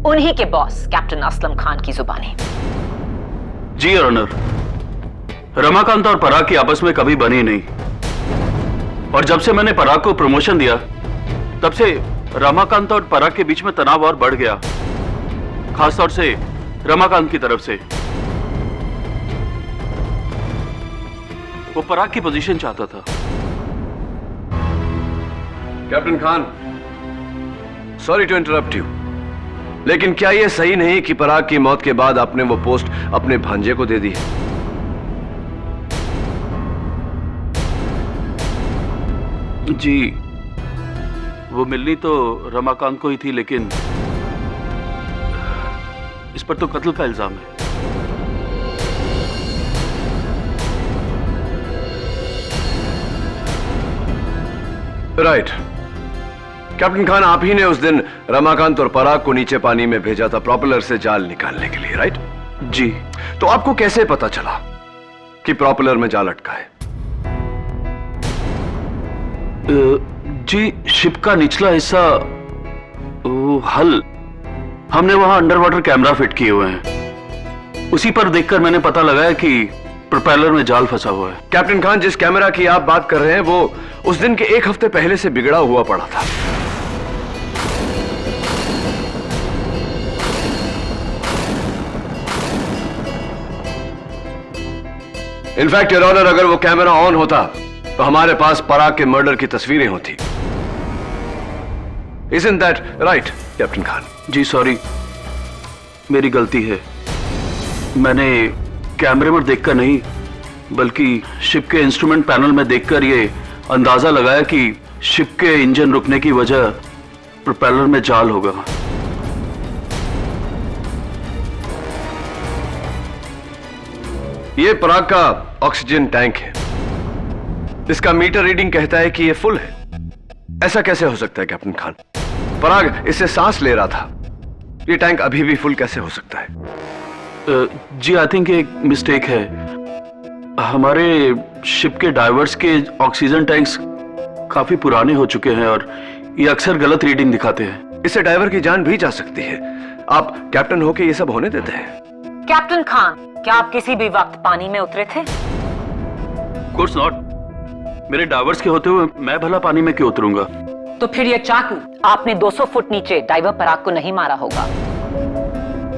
उन्हीं के बॉस कैप्टन असलम खान की जुबानी। जी योर ऑनर, रमाकांत और पराग की आपस में कभी बनी नहीं, और जब से मैंने पराग को प्रमोशन दिया तब से रमाकांत और पराग के बीच में तनाव और बढ़ गया, खासतौर से रमाकांत की तरफ से। वो पराग की पोजीशन चाहता था। Captain Khan, sorry to interrupt you, लेकिन क्या यह सही नहीं कि पराग की मौत के बाद आपने वो पोस्ट अपने भांजे को दे दी? जी, वो मिलनी तो रमाकांत को ही थी, लेकिन इस पर तो कत्ल का इल्जाम है। राइट। कैप्टन खान, आप ही ने उस दिन रमाकांत और पराग को नीचे पानी में भेजा था प्रोपेलर से जाल निकालने के लिए, राइट? जी। तो आपको कैसे पता चला कि प्रोपेलर में जाल अटका है? जी, शिप का निचला हिस्सा, हल, हमने वहां अंडर वाटर कैमरा फिट किए हुए हैं। उसी पर देखकर मैंने पता लगाया कि प्रोपेलर में जाल फंसा हुआ है। कैप्टन खान, जिस कैमरा की आप बात कर रहे हैं वो उस दिन के 1 हफ्ते पहले से बिगड़ा हुआ पड़ा था। इनफैक्ट योर ऑनर, अगर वो कैमरा ऑन होता तो हमारे पास पराग के मर्डर की तस्वीरें होती। Isn't that right, captain Khan? जी सॉरी, मेरी गलती है। मैंने कैमरे में देखकर नहीं, बल्कि शिप के इंस्ट्रूमेंट पैनल में देखकर ये अंदाजा लगाया कि शिप के इंजन रुकने की वजह प्रोपेलर में जाल होगा। ये पराग का ऑक्सीजन टैंक है। इसका मीटर रीडिंग कहता है कि ये फुल है। ऐसा कैसे हो सकता है कैप्टन खान? पराग इससे सांस ले रहा था, ये टैंक अभी भी फुल कैसे हो सकता है? जी, आई थिंक एक मिस्टेक है। हमारे शिप के डाइवर्स के ऑक्सीजन टैंक्स काफी पुराने हो चुके हैं और ये अक्सर गलत रीडिंग दिखाते हैं। इससे डाइवर की जान भी जा सकती है। आप कैप्टन होके ये सब होने देते हैं? कैप्टन खान, क्या आप किसी भी वक्त पानी में उतरे थे? Course not. मेरे डाइवर्स के होते हुए मैं भला पानी में क्यों उतरूंगा? तो फिर ये चाकू आपने 200 फुट नीचे डाइवर पराग को नहीं मारा होगा,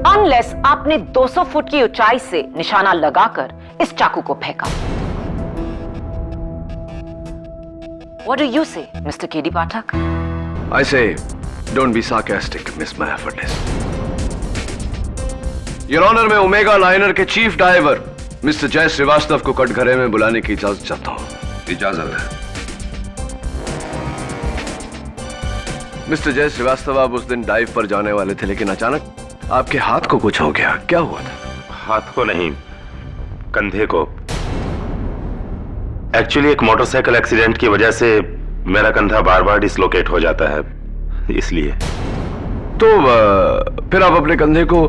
अनलेस आपने 200 फुट की ऊंचाई से निशाना लगाकर इस चाकू को फेंका। What do you say, Mr. KD Pathak? I say, don't be sarcastic, Miss my effortless. Your Honor, मैं ओमेगा लाइनर के चीफ डाइवर मिस्टर जय श्रीवास्तव को कटघरे में बुलाने की इजाजत चाहता हूं। इजाजत है। मिस्टर जय श्रीवास्तव, आप उस दिन डाइव पर जाने वाले थे, लेकिन अचानक आपके हाथ को कुछ हो गया। क्या हुआ था? हाथ को नहीं, कंधे को। एक्चुअली एक मोटरसाइकिल एक्सीडेंट की वजह से मेरा कंधा बार बार डिसलोकेट हो जाता है, इसलिए। तो फिर आप अपने कंधे को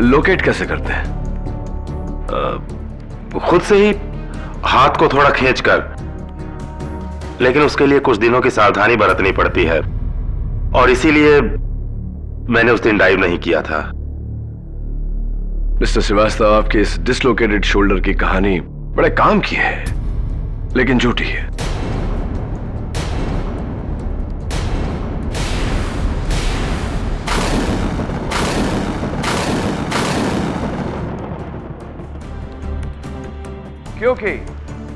लोकेट कैसे करते हैं? खुद से ही हाथ को थोड़ा खींचकर, लेकिन उसके लिए कुछ दिनों की सावधानी बरतनी पड़ती है और इसीलिए मैंने उस दिन डाइव नहीं किया था। मिस्टर श्रीवास्तव, आपके इस डिसलोकेटेड शोल्डर की कहानी बड़े काम की है, लेकिन झूठी है। क्योंकि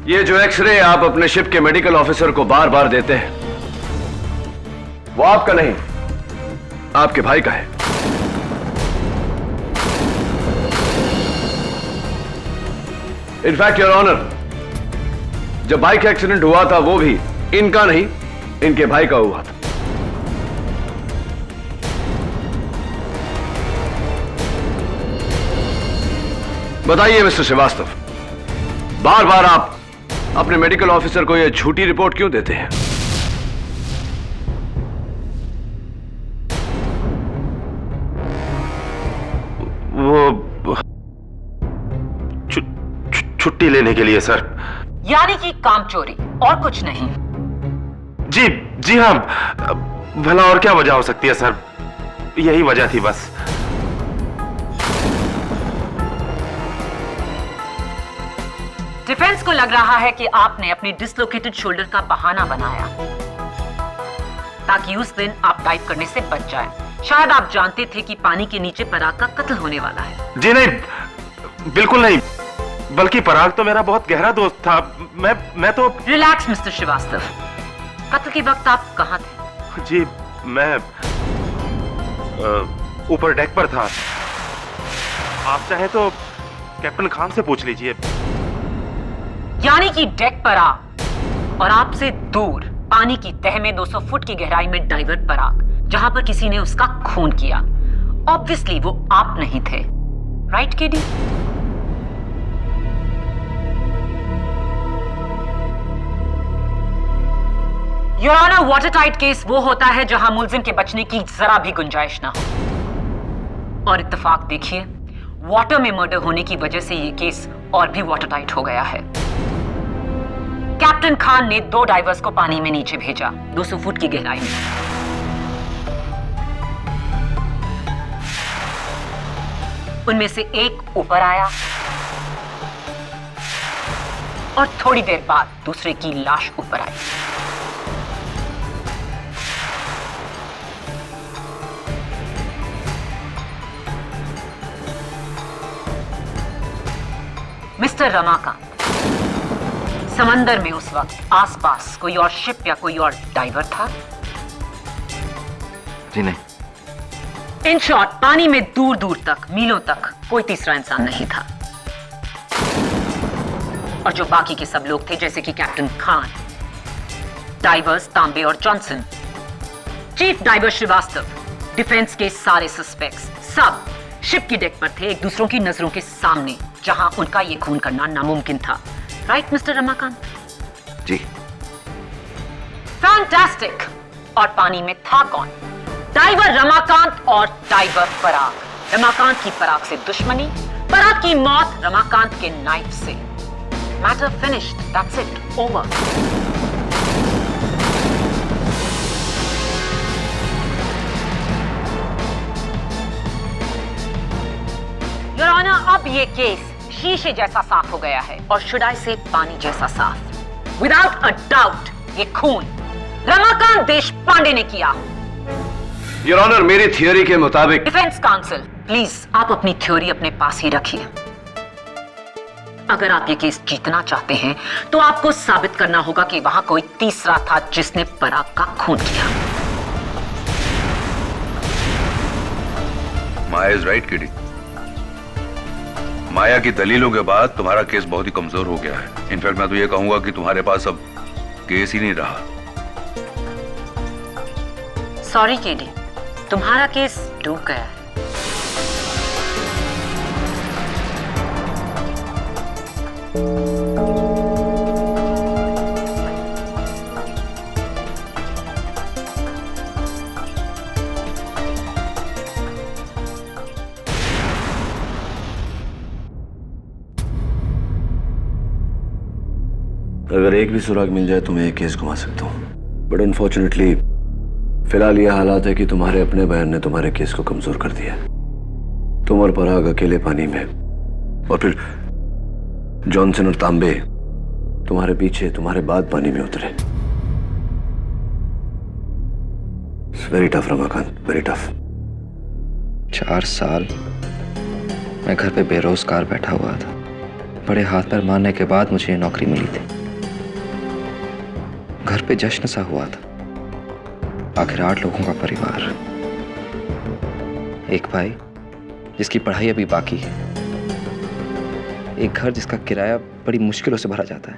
ये जो एक्सरे आप अपने शिप के मेडिकल ऑफिसर को बार बार देते हैं, वो आपका नहीं, आपके भाई का है। इनफैक्ट योर ऑनर, जब बाइक एक्सीडेंट हुआ था वो भी इनका नहीं, इनके भाई का हुआ था। बताइए मिस्टर श्रीवास्तव, बार बार आप अपने मेडिकल ऑफिसर को यह झूठी रिपोर्ट क्यों देते हैं? वो छुट्टी लेने के लिए सर। यानी कि काम चोरी और कुछ नहीं? जी हाँ, भला और क्या वजह हो सकती है सर, यही वजह थी बस। डिफेंस को लग रहा है कि आपने अपने डिसलोकेटेड शोल्डर का बहाना बनाया ताकि उस दिन आप डाइव करने से बच जाएं। शायद आप जानते थे कि पानी के नीचे पराग का कत्ल होने वाला है। जी नहीं, बिल्कुल नहीं, बल्कि पराग तो मेरा बहुत गहरा दोस्त था। मैं तो रिलैक्स मिस्टर श्रीवास्तव। कत्ल के वक्त आप कहां थे? जी मैं ऊपर डेक पर था। आप चाहे तो कैप्टन खान से पूछ लीजिए। यानी कि डेक पर आप और आपसे दूर पानी की तह में 200 फुट की गहराई में डाइवर पराग, जहां पर किसी ने उसका खून किया। ऑब्वियसली वो आप नहीं थे, right KD? Your honour, watertight case वो होता है जहां मुलजिम के बचने की जरा भी गुंजाइश ना हो। और इत्तेफाक देखिए, वाटर में मर्डर होने की वजह से ये केस और भी वाटर टाइट हो गया है। कैप्टन खान ने 2 डाइवर्स को पानी में नीचे भेजा 200 फुट की गहराई में। उनमें से एक ऊपर आया और थोड़ी देर बाद दूसरे की लाश ऊपर आई। मिस्टर रमाकांत, समंदर में उस वक्त आसपास कोई और शिप या कोई और डाइवर था? जी नहीं। इन शॉर्ट, पानी में दूर दूर तक, मीलों तक कोई तीसरा इंसान नहीं था। और जो बाकी के सब लोग थे, जैसे कि कैप्टन खान, डाइवर्स तांबे और Johnson, chief diver Srivastava, defence के सारे सस्पेक्ट्स, सब शिप की डेक पर थे, एक दूसरों की नजरों के सामने, जहां उनका ये खून करना नामुमकिन था। Right mister Ramakant? जी। फैंटास्टिक। और पानी में था कौन? डाइवर रमाकांत और डाइवर पराग। रमाकांत की पराग से दुश्मनी, पराग की मौत रमाकांत के नाइफ से। Matter finished, that's it, over. Your honour, अब ये केस शीशे जैसा साफ हो गया है, और शुड आई से पानी जैसा साफ। विदाउट अ डाउट ये खून रमाकांत देशपांडे ने किया। योर ऑनर, मेरी थियोरी के मुताबिक। डिफेंस काउंसिल, प्लीज आप अपनी थ्योरी अपने पास ही रखिए। अगर आप ये केस जीतना चाहते हैं तो आपको साबित करना होगा कि वहां कोई तीसरा था जिसने पराग का खून किया। माया इज राइट किडी। माया की दलीलों के बाद तुम्हारा केस बहुत ही कमजोर हो गया है। इनफैक्ट मैं तो ये कहूंगा कि तुम्हारे पास अब केस ही नहीं रहा। सॉरी केडी, तुम्हारा केस डूब गया है। अगर एक भी सुराग मिल जाए तो मैं ये केस घुमा सकता हूँ, बट अनफॉर्चुनेटली फिलहाल ये हालात है कि तुम्हारे अपने बयान ने तुम्हारे केस को कमजोर कर दिया। तुम और पराग अकेले पानी में, और फिर जॉनसन और तांबे तुम्हारे पीछे, तुम्हारे बाद पानी में उतरे। Very tough Ramakant, very tough. 4 साल मैं घर पे बेरोजगार बैठा हुआ था। बड़े हाथ पैर मारने के बाद मुझे ये नौकरी मिली थी। घर पे जश्न सा हुआ था। आखिर 8 लोगों का परिवार, एक भाई जिसकी पढ़ाई अभी बाकी है, एक घर जिसका किराया बड़ी मुश्किलों से भरा जाता है।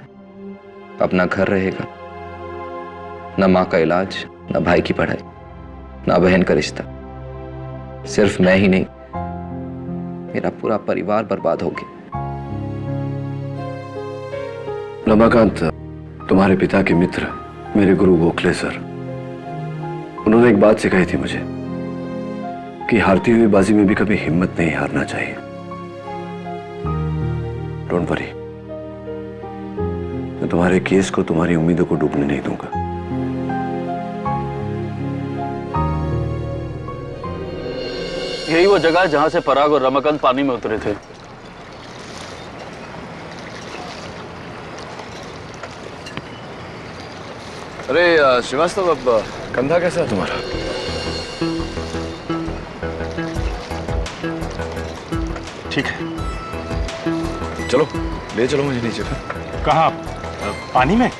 अपना घर रहेगा, न माँ का इलाज, न भाई की पढ़ाई, न बहन का रिश्ता। सिर्फ मैं ही नहीं, मेरा पूरा परिवार बर्बाद हो गया। रमाकांत, तुम्हारे पिता के मित्र मेरे गुरु गोखले सर, उन्होंने एक बात सिखाई थी मुझे कि हारती हुई बाजी में भी कभी हिम्मत नहीं हारना चाहिए। डोंट वरी, मैं तुम्हारे केस को, तुम्हारी उम्मीदों को डूबने नहीं दूंगा। यही वो जगह जहां से पराग और रमाकांत पानी में उतरे थे। अरे श्रीवास्तव, अब कंधा कैसा है तुम्हारा? ठीक है। चलो ले चलो मुझे नीचे फिर। कहाँ? पानी में?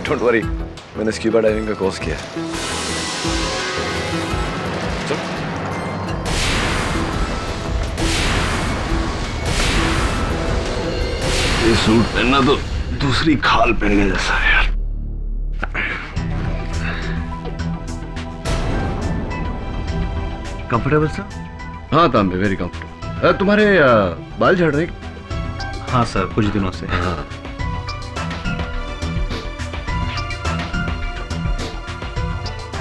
डोंट वरी, मैंने स्क्यूबा डाइविंग का कोर्स किया है। ये सूट पहनना तो दूसरी खाल पहनने जैसा है यार। Comfortable sir? हाँ तांबे, वेरी कंफर्टेबल। तुम्हारे बाल झड़ रहे? हाँ सर, कुछ दिनों से। हाँ।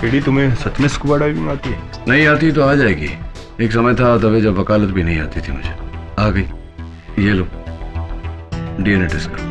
केडी, तुम्हें सच में स्कूबा डाइविंग आती है? नहीं आती तो आ जाएगी। एक समय था तभी जब वकालत भी नहीं आती थी मुझे, आ गई। ये लो डीएनए टेस्ट करो।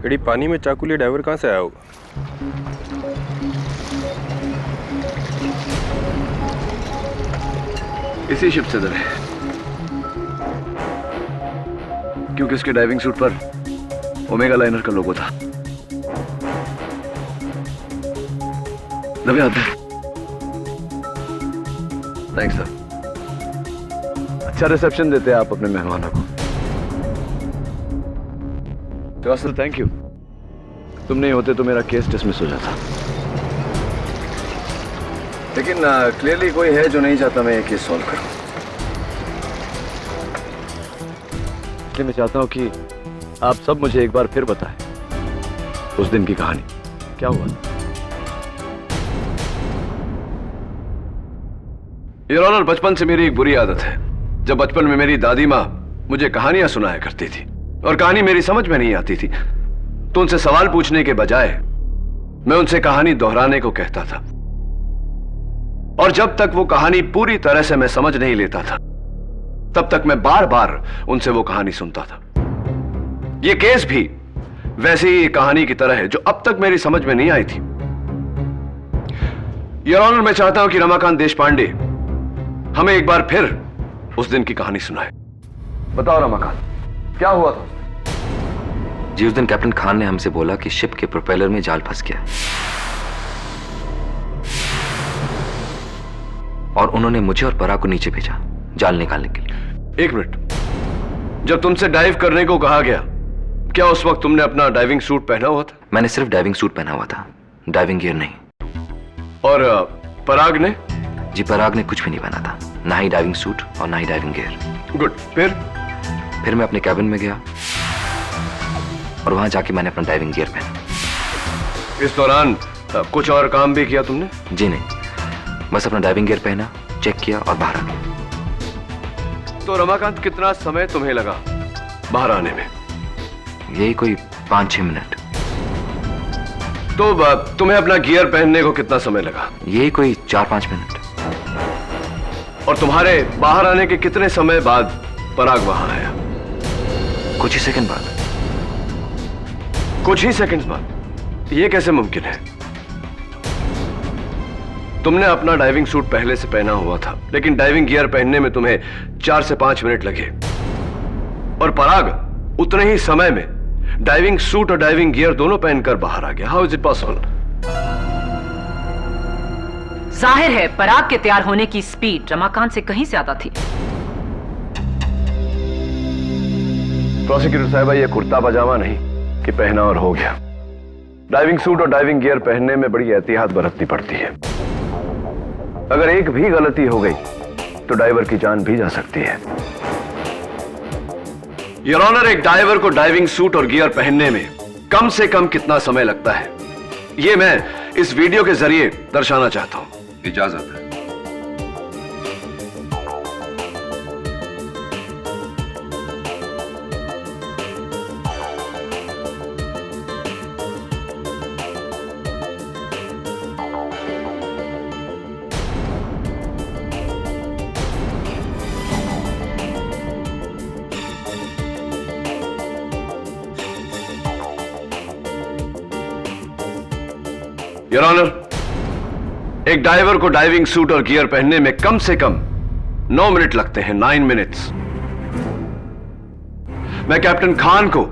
केडी, पानी में चाकू लिए डाइवर कहाँ से आया होगा? इसी शिप से दरे, क्योंकि इसके डाइविंग सूट पर ओमेगा लाइनर का लोगो था। दबे हाथ दे। Thanks sir. अच्छा रिसेप्शन देते हैं आप अपने मेहमानों को। Srivastava, thank you. तुम नहीं होते तो मेरा केस डिसमिस हो जाता। लेकिन क्लियरली कोई है जो नहीं चाहता मैं ये केस सॉल्व करूं। इसलिए मैं चाहता हूं कि आप सब मुझे एक बार फिर बताएं उस दिन की कहानी क्या हुआ। योर ऑनर, बचपन से मेरी एक बुरी आदत है। जब बचपन में मेरी दादी माँ मुझे कहानियां सुनाया करती थी और कहानी मेरी समझ में नहीं आती थी तो उनसे सवाल पूछने के बजाय मैं उनसे कहानी दोहराने को कहता था, और जब तक वो कहानी पूरी तरह से मैं समझ नहीं लेता था तब तक मैं बार बार उनसे वो कहानी सुनता था। ये केस भी वैसी ही कहानी की तरह है जो अब तक मेरी समझ में नहीं आई थी। योर ऑनर, मैं चाहता हूं कि रमाकांत देशपांडे हमें एक बार फिर उस दिन की कहानी सुनाए। बताओ रमाकांत, क्या हुआ था? जी, उस दिन कैप्टन खान ने हमसे बोला कि शिप के प्रोपेलर में जाल फंस गया और उन्होंने मुझे और पराग को नीचे भेजा जाल निकालने के लिए। एक मिनट, जब तुमसे डाइव करने को कहा गया क्या उस वक्त तुमने अपना डाइविंग सूट पहना हुआ था? मैंने सिर्फ डाइविंग सूट पहना हुआ था, डाइविंग गियर नहीं। और पराग ने? जी, पराग ने कुछ भी नहीं पहना था, ना ही डाइविंग सूट और ना ही डाइविंग गियर। गुड। फिर मैं अपने कैबिन में गया और वहां जाके मैंने अपना डाइविंग गियर पहना। इस दौरान कुछ और काम भी किया तुमने? जी नहीं, बस अपना डाइविंग गियर पहना, चेक किया और बाहर आ गया। तो रमाकांत कितना समय तुम्हें लगा बाहर आने में? यही कोई 5-6 मिनट। तो तुम्हें अपना गियर पहनने को कितना समय लगा? यही कोई 4-5 मिनट। और तुम्हारे बाहर आने के कितने समय बाद पराग वहां आया? कुछ ही सेकंड बाद। कुछ ही सेकंड्स बाद? यह कैसे मुमकिन है? तुमने अपना डाइविंग सूट पहले से पहना हुआ था, लेकिन डाइविंग गियर पहनने में तुम्हें 4 से 5 मिनट लगे, और पराग उतने ही समय में डाइविंग सूट और डाइविंग गियर दोनों पहनकर बाहर आ गया। How is it possible? जाहिर है पराग के तैयार होने की स्पीड रमाकांत से कहीं ज्यादा थी। प्रोसिक्यूटर साहब, यह कुर्ता पजामा नहीं कि पहना और हो गया। डाइविंग सूट और डाइविंग गियर पहनने में बड़ी एहतियात बरतनी पड़ती है। अगर एक भी गलती हो गई तो डाइवर की जान भी जा सकती है। योर ऑनर, एक डाइवर को डाइविंग सूट और गियर पहनने में कम से कम कितना समय लगता है, यह मैं इस वीडियो के जरिए दर्शाना चाहता हूं। इजाजत है। योर ऑनर, एक डाइवर को डाइविंग सूट और गियर पहनने में कम से कम 9 मिनट लगते हैं। 9 मिनट्स। मैं कैप्टन खान को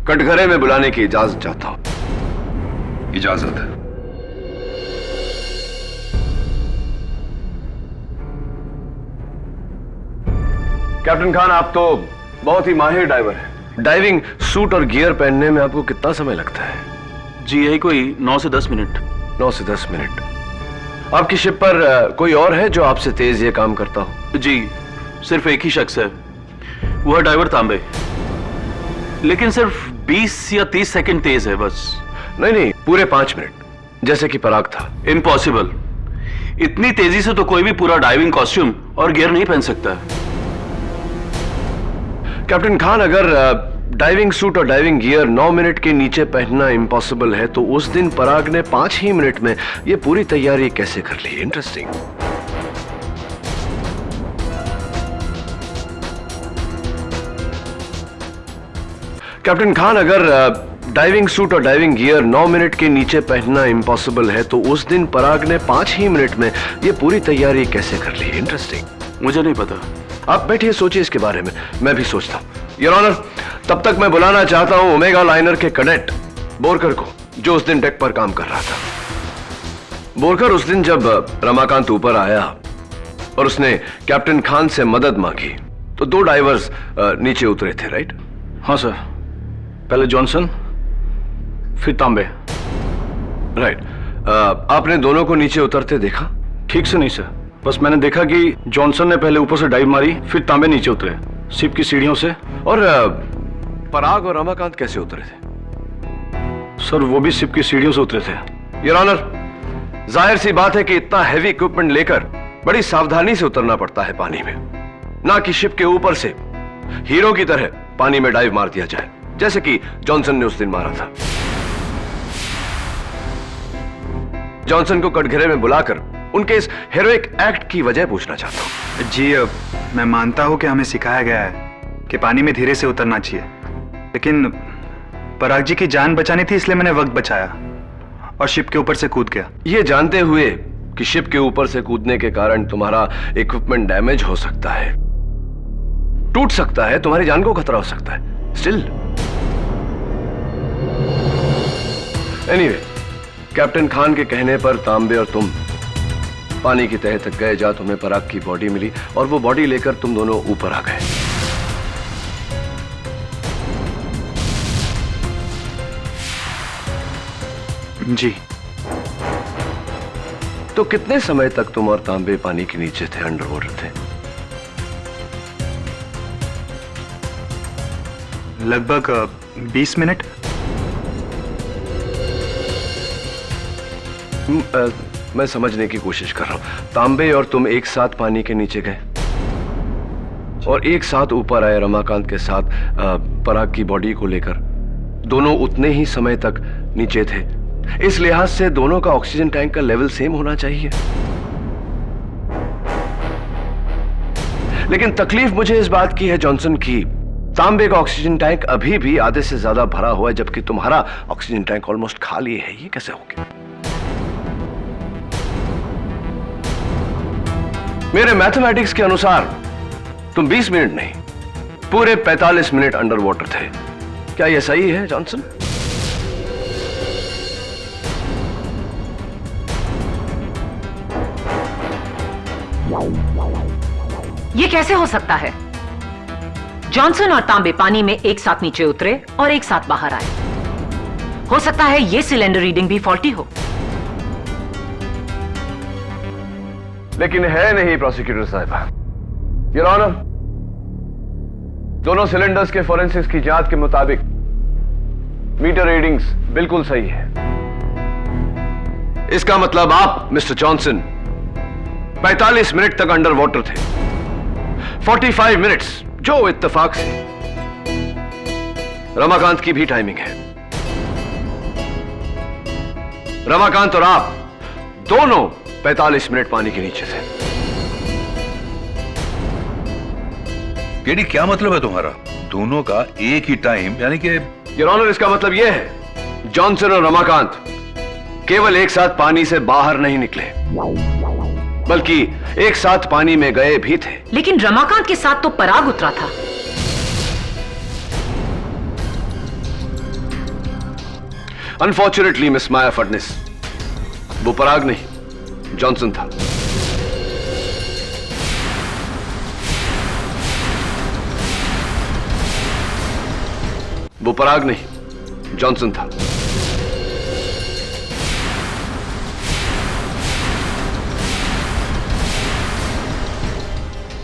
कटघरे में बुलाने की इजाजत चाहता हूं। इजाजत है। कैप्टन खान, आप तो बहुत ही माहिर डाइवर हैं। डाइविंग सूट और गियर पहनने में आपको कितना समय लगता है? जी यही कोई 9 से 10 मिनट। 9 से 10 मिनट। आपकी शिप पर कोई और है जो आपसे तेज ये काम करता हो? जी सिर्फ एक ही शख्स है, वो है ड्राइवर तांबे, लेकिन सिर्फ 20 या 30 सेकंड तेज है बस। नहीं, पूरे 5 मिनट, जैसे कि पराग था। इम्पॉसिबल। इतनी तेजी से तो कोई भी पूरा डाइविंग कॉस्ट्यूम और गियर नहीं पहन सकता। कैप्टन खान, अगर डाइविंग सूट और डाइविंग गियर 9 मिनट के नीचे पहनना इम्पॉसिबल है, तो उस दिन पराग ने 5 ही मिनट में ये पूरी तैयारी कैसे कर ली? इंटरेस्टिंग। कैप्टन खान, अगर डाइविंग सूट और डाइविंग गियर 9 मिनट के नीचे पहनना इम्पॉसिबल है, तो उस दिन पराग ने 5 ही मिनट में ये पूरी तैयारी कैसे कर ली? इंटरेस्टिंग। मुझे नहीं पता। आप बैठिए, सोचिए इसके बारे में, मैं भी सोचता हूं। योर ऑनर, तब तक मैं बुलाना चाहता हूं ओमेगा लाइनर के कैडेट बोरकर को, जो उस दिन डेक पर काम कर रहा था। बोरकर, उस दिन जब रमाकांत ऊपर आया और उसने कैप्टन खान से मदद मांगी, तो 2 डाइवर्स नीचे उतरे थे, राइट? हाँ सर, पहले जॉनसन फिर तांबे। राइट। आपने दोनों को नीचे उतरते देखा? ठीक से नहीं सर, बस मैंने देखा कि जॉनसन ने पहले ऊपर से डाइव मारी, फिर तांबे नीचे उतरे शिप की सीढ़ियों से। और पराग और रमाकांत कैसे उतरे थे? सर वो भी शिप की सीढ़ियों से उतरे थे। योर ऑनर, जाहिर सी बात है कि इतना हैवी इक्विपमेंट लेकर बड़ी सावधानी से उतरना पड़ता है पानी में, ना कि शिप के ऊपर से हीरो की तरह पानी में डाइव मार दिया जाए, जैसे कि जॉनसन ने उस दिन मारा था। जॉनसन को कटघरे में बुलाकर उनके इस हेरोइक एक्ट की वजह पूछना चाहता हूं। जी, मैं मानता हूं कि हमें सिखाया गया है कि पानी में धीरे से उतरना चाहिए, लेकिन पराग जी की जान बचानी थी, इसलिए मैंने वक्त बचाया और शिप के ऊपर से कूद गया। ये जानते हुए कि शिप के ऊपर से कूदने के कारण तुम्हारा इक्विपमेंट डैमेज हो सकता है, टूट सकता है, तुम्हारी जान को खतरा हो सकता है। स्टिल एनीवे, कैप्टन खान के कहने पर तांबे और तुम पानी की तह तक गए, जहां तुम्हें पराग की बॉडी मिली, और वो बॉडी लेकर तुम दोनों ऊपर आ गए। जी। तो कितने समय तक तुम और तांबे पानी के नीचे थे, अंडर वाटर थे? लगभग 20 मिनट। मैं समझने की कोशिश कर रहा हूं। तांबे और तुम एक साथ पानी के नीचे गए? और एक साथ ऊपर आए रमाकांत के साथ पराग की बॉडी को लेकर। दोनों उतने ही समय तक नीचे थे, इस लिहाज से दोनों का ऑक्सीजन टैंक का लेवल सेम होना चाहिए। लेकिन तकलीफ मुझे इस बात की है जॉनसन की, तांबे का ऑक्सीजन टैंक अभी भी आधे से ज्यादा भरा हुआ है, जबकि तुम्हारा ऑक्सीजन टैंक ऑलमोस्ट खाली है। ये कैसे हो गया? मेरे मैथमेटिक्स के अनुसार तुम 20 मिनट नहीं, पूरे 45 मिनट अंडर वाटर थे। क्या यह सही है जॉनसन? ये कैसे हो सकता है? जॉनसन और तांबे पानी में एक साथ नीचे उतरे और एक साथ बाहर आए। हो सकता है ये सिलेंडर रीडिंग भी फॉल्टी हो। लेकिन है नहीं प्रोसिक्यूटर साहिबा। योर ऑनर, दोनों सिलेंडर्स के फोरेंसिक्स की जांच के मुताबिक मीटर रीडिंग्स बिल्कुल सही है। इसका मतलब आप मिस्टर जॉनसन 45 मिनट तक अंडर वाटर थे। 45 मिनट्स जो इत्तेफाक से रमाकांत की भी टाइमिंग है। रमाकांत और आप दोनों 45 मिनट पानी के नीचे थे। केडी, क्या मतलब है तुम्हारा? दोनों का एक ही टाइम, यानी कि? योर ऑनर, इसका मतलब यह है जॉनसन और रमाकांत केवल एक साथ पानी से बाहर नहीं निकले, बल्कि एक साथ पानी में गए भी थे। लेकिन रमाकांत के साथ तो पराग उतरा था। अनफॉर्चुनेटली मिस माया फडनिस, वो पराग नहीं जॉनसन था। वो पराग नहीं जॉनसन था।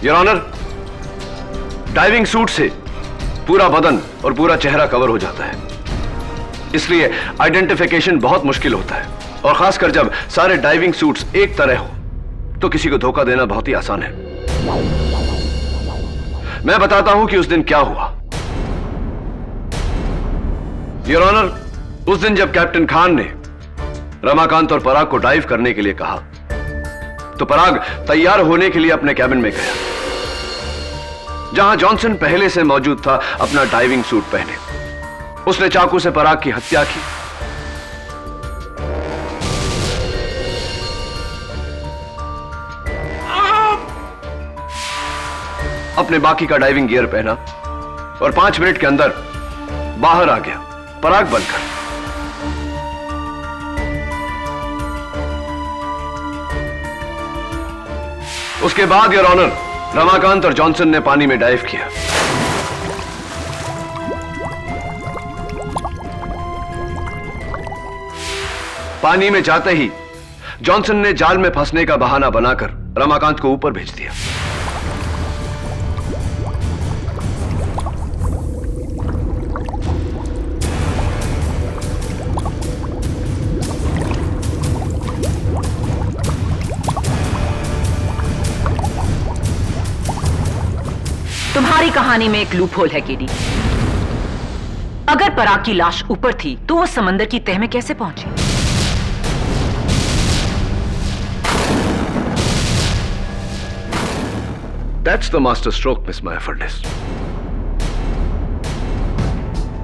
योर ऑनर, डाइविंग सूट से पूरा बदन और पूरा चेहरा कवर हो जाता है, इसलिए आइडेंटिफिकेशन बहुत मुश्किल होता है, और खासकर जब सारे डाइविंग सूट्स एक तरह हो तो किसी को धोखा देना बहुत ही आसान है। मैं बताता हूं कि उस दिन क्या हुआ। योर ऑनर, उस दिन जब कैप्टन खान ने रमाकांत और पराग को डाइव करने के लिए कहा, तो पराग तैयार होने के लिए अपने कैबिन में गया, जहां जॉनसन पहले से मौजूद था अपना डाइविंग सूट पहने। उसने चाकू से पराग की हत्या की। अपने बाकी का डाइविंग गियर पहना और 5 मिनट के अंदर बाहर आ गया पराग बनकर। उसके बाद योर ऑनर, रमाकांत और जॉनसन ने पानी में डाइव किया। पानी में जाते ही जॉनसन ने जाल में फंसने का बहाना बनाकर रमाकांत को ऊपर भेज दिया। तुम्हारी कहानी में एक लूपहोल है केडी। अगर पराग की लाश ऊपर थी तो वो समंदर की तह में कैसे पहुंची? That's the master stroke, Miss Maya Furness.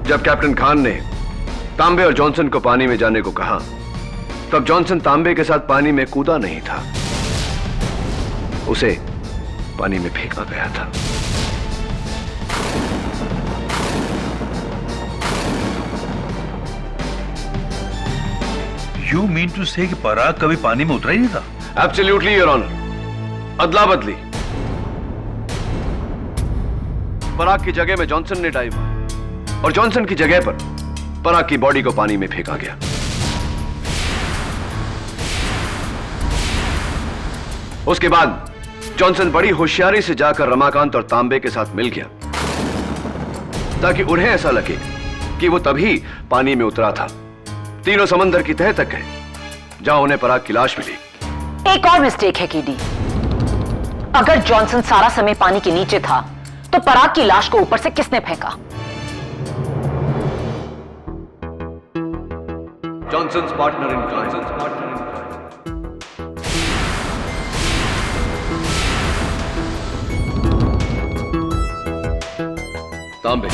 जब कैप्टन खान ने तांबे और जॉनसन को पानी में जाने को कहा, तब जॉनसन तांबे के साथ पानी में कूदा नहीं था, उसे पानी में फेंका गया था। You mean to say कि पराग कभी पानी में उतरा ही नहीं था? Absolutely, Your Honor. अदला बदली। पराग की जगह में जॉनसन ने डाइव मारा और जॉनसन की जगह पर पराग की बॉडी को पानी में फेंका गया। उसके बाद जॉनसन बड़ी होशियारी से जाकर रमाकांत और तांबे के साथ मिल गया, ताकि उन्हें ऐसा लगे कि वो तभी पानी में उतरा था। तीनों समंदर की तह तक गए, जहां उन्हें पराग की लाश मिली। एक और मिस्टेक है केडी। अगर जॉनसन सारा समय पानी के नीचे था तो पराग की लाश को ऊपर से किसने फेंका? Johnson's partner in crime. Tambe.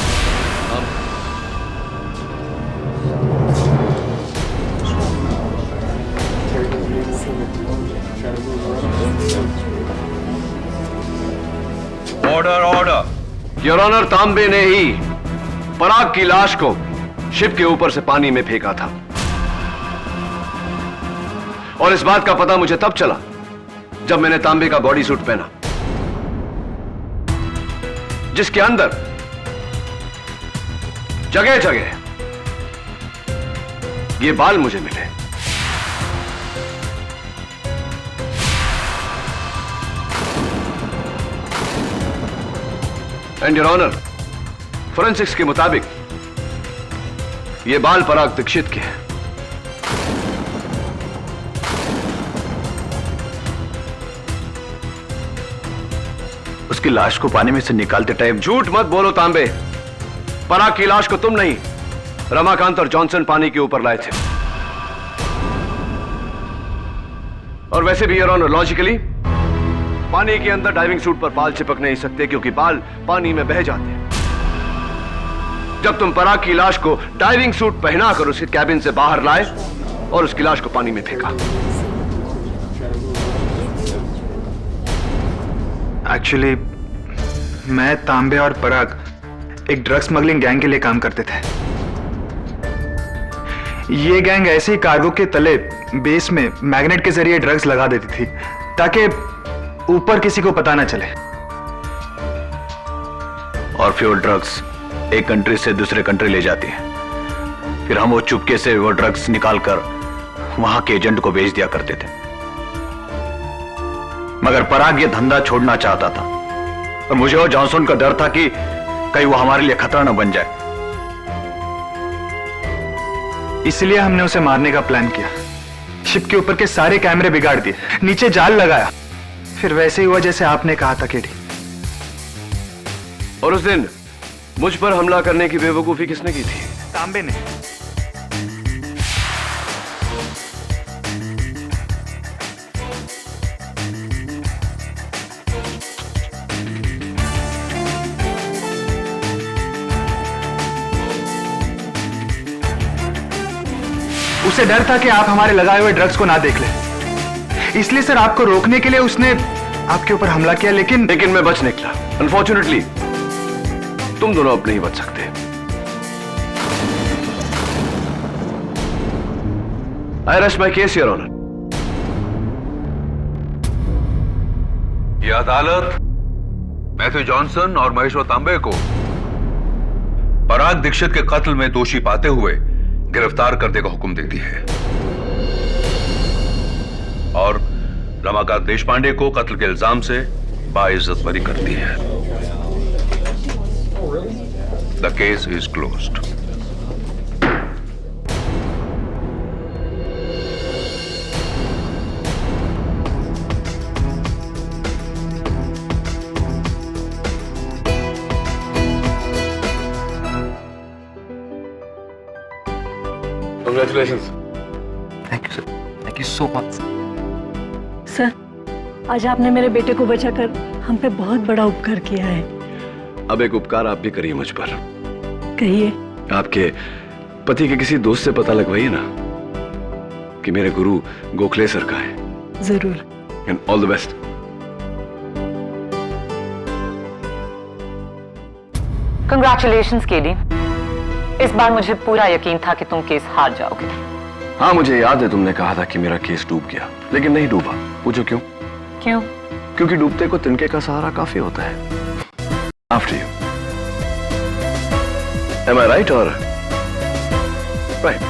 Order order. Your honour, Tambe ने ही पराग की लाश को शिप के ऊपर से पानी में फेंका था, और इस बात का पता मुझे तब चला जब मैंने तांबे का बॉडी सूट पहना, जिसके अंदर जगह जगह ये बाल मुझे मिले। एंड योर ऑनर, फोरेंसिक्स के मुताबिक ये बाल पराग दीक्षित के हैं। उसकी लाश को पानी में से निकालते टाइम झूठ मत बोलो तांबे। पराग की लाश को तुम नहीं, रमाकांत और जॉनसन पानी के ऊपर लाए थे। और वैसे भी योर ऑनर, लॉजिकली पानी के अंदर डाइविंग सूट पर बाल चिपक नहीं सकते, क्योंकि बाल पानी में बह जाते हैं। जब तुम पराग की लाश को डाइविंग सूट पहनाकर उसके कैबिन से बाहर लाए और उसकी लाश को पानी में फेंका। एक्चुअली मैं, तांबे और पराग एक ड्रग स्मगलिंग गैंग के लिए काम करते थे। ये गैंग ऐसे ही कार्गो के तले बेस में मैग्नेट के जरिए ड्रग्स लगा देती थी ताकि ऊपर किसी को पता ना चले। और फिर वो ड्रग्स एक कंट्री से दूसरे कंट्री ले जाती है। फिर हम वो चुपके से वो ड्रग्स निकालकर वहां के एजेंट को बेच दिया करते थे। मगर पराग ये धंधा छोड़ना चाहता था, और मुझे और जॉनसन का डर था कि कहीं वो हमारे लिए खतरा न बन जाए। इसलिए हमने उसे मारने का प्लान किया। शिप के ऊपर के सारे कैमरे बिगाड़ दिए, नीचे जाल लगाया। फिर वैसे ही हुआ जैसे आपने कहा था केडी। और उस दिन मुझ पर हमला करने की बेवकूफी किसने की थी? तांबे ने। उसे डर था कि आप हमारे लगाए हुए ड्रग्स को ना देख ले, इसलिए सर आपको रोकने के लिए उसने आपके ऊपर हमला किया। लेकिन मैं बच निकला। अनफॉर्चुनेटली तुम दोनों अब नहीं बच सकते। I rest my case your honour. यह अदालत मैथ्यू जॉनसन और महेश्वर तांबे को पराग दीक्षित के कत्ल में दोषी पाते हुए गिरफ्तार करने का हुक्म देती है, और रमाकांत देशपांडे को कत्ल के इल्जाम से बाइज्जत बरी करती है। The case is closed. Congratulations. Thank you sir, thank you so much. Sir, आज आपने मेरे बेटे को बचाकर हम पे बहुत बड़ा उपकार किया है। अब एक उपकार आप भी करिए मुझ पर। कहिए। आपके पति के किसी दोस्त से पता लगवाइए ना कि मेरे गुरु गोखले सर का है। जरूर। And all the best. Congratulations KD. इस बार मुझे पूरा यकीन था कि तुम केस हार जाओगे। हाँ, मुझे याद है तुमने कहा था कि मेरा केस डूब गया, लेकिन नहीं डूबा। पूछो क्यों? क्यों? क्योंकि डूबते को तिनके का सहारा काफी होता है। After you. Am I right or right?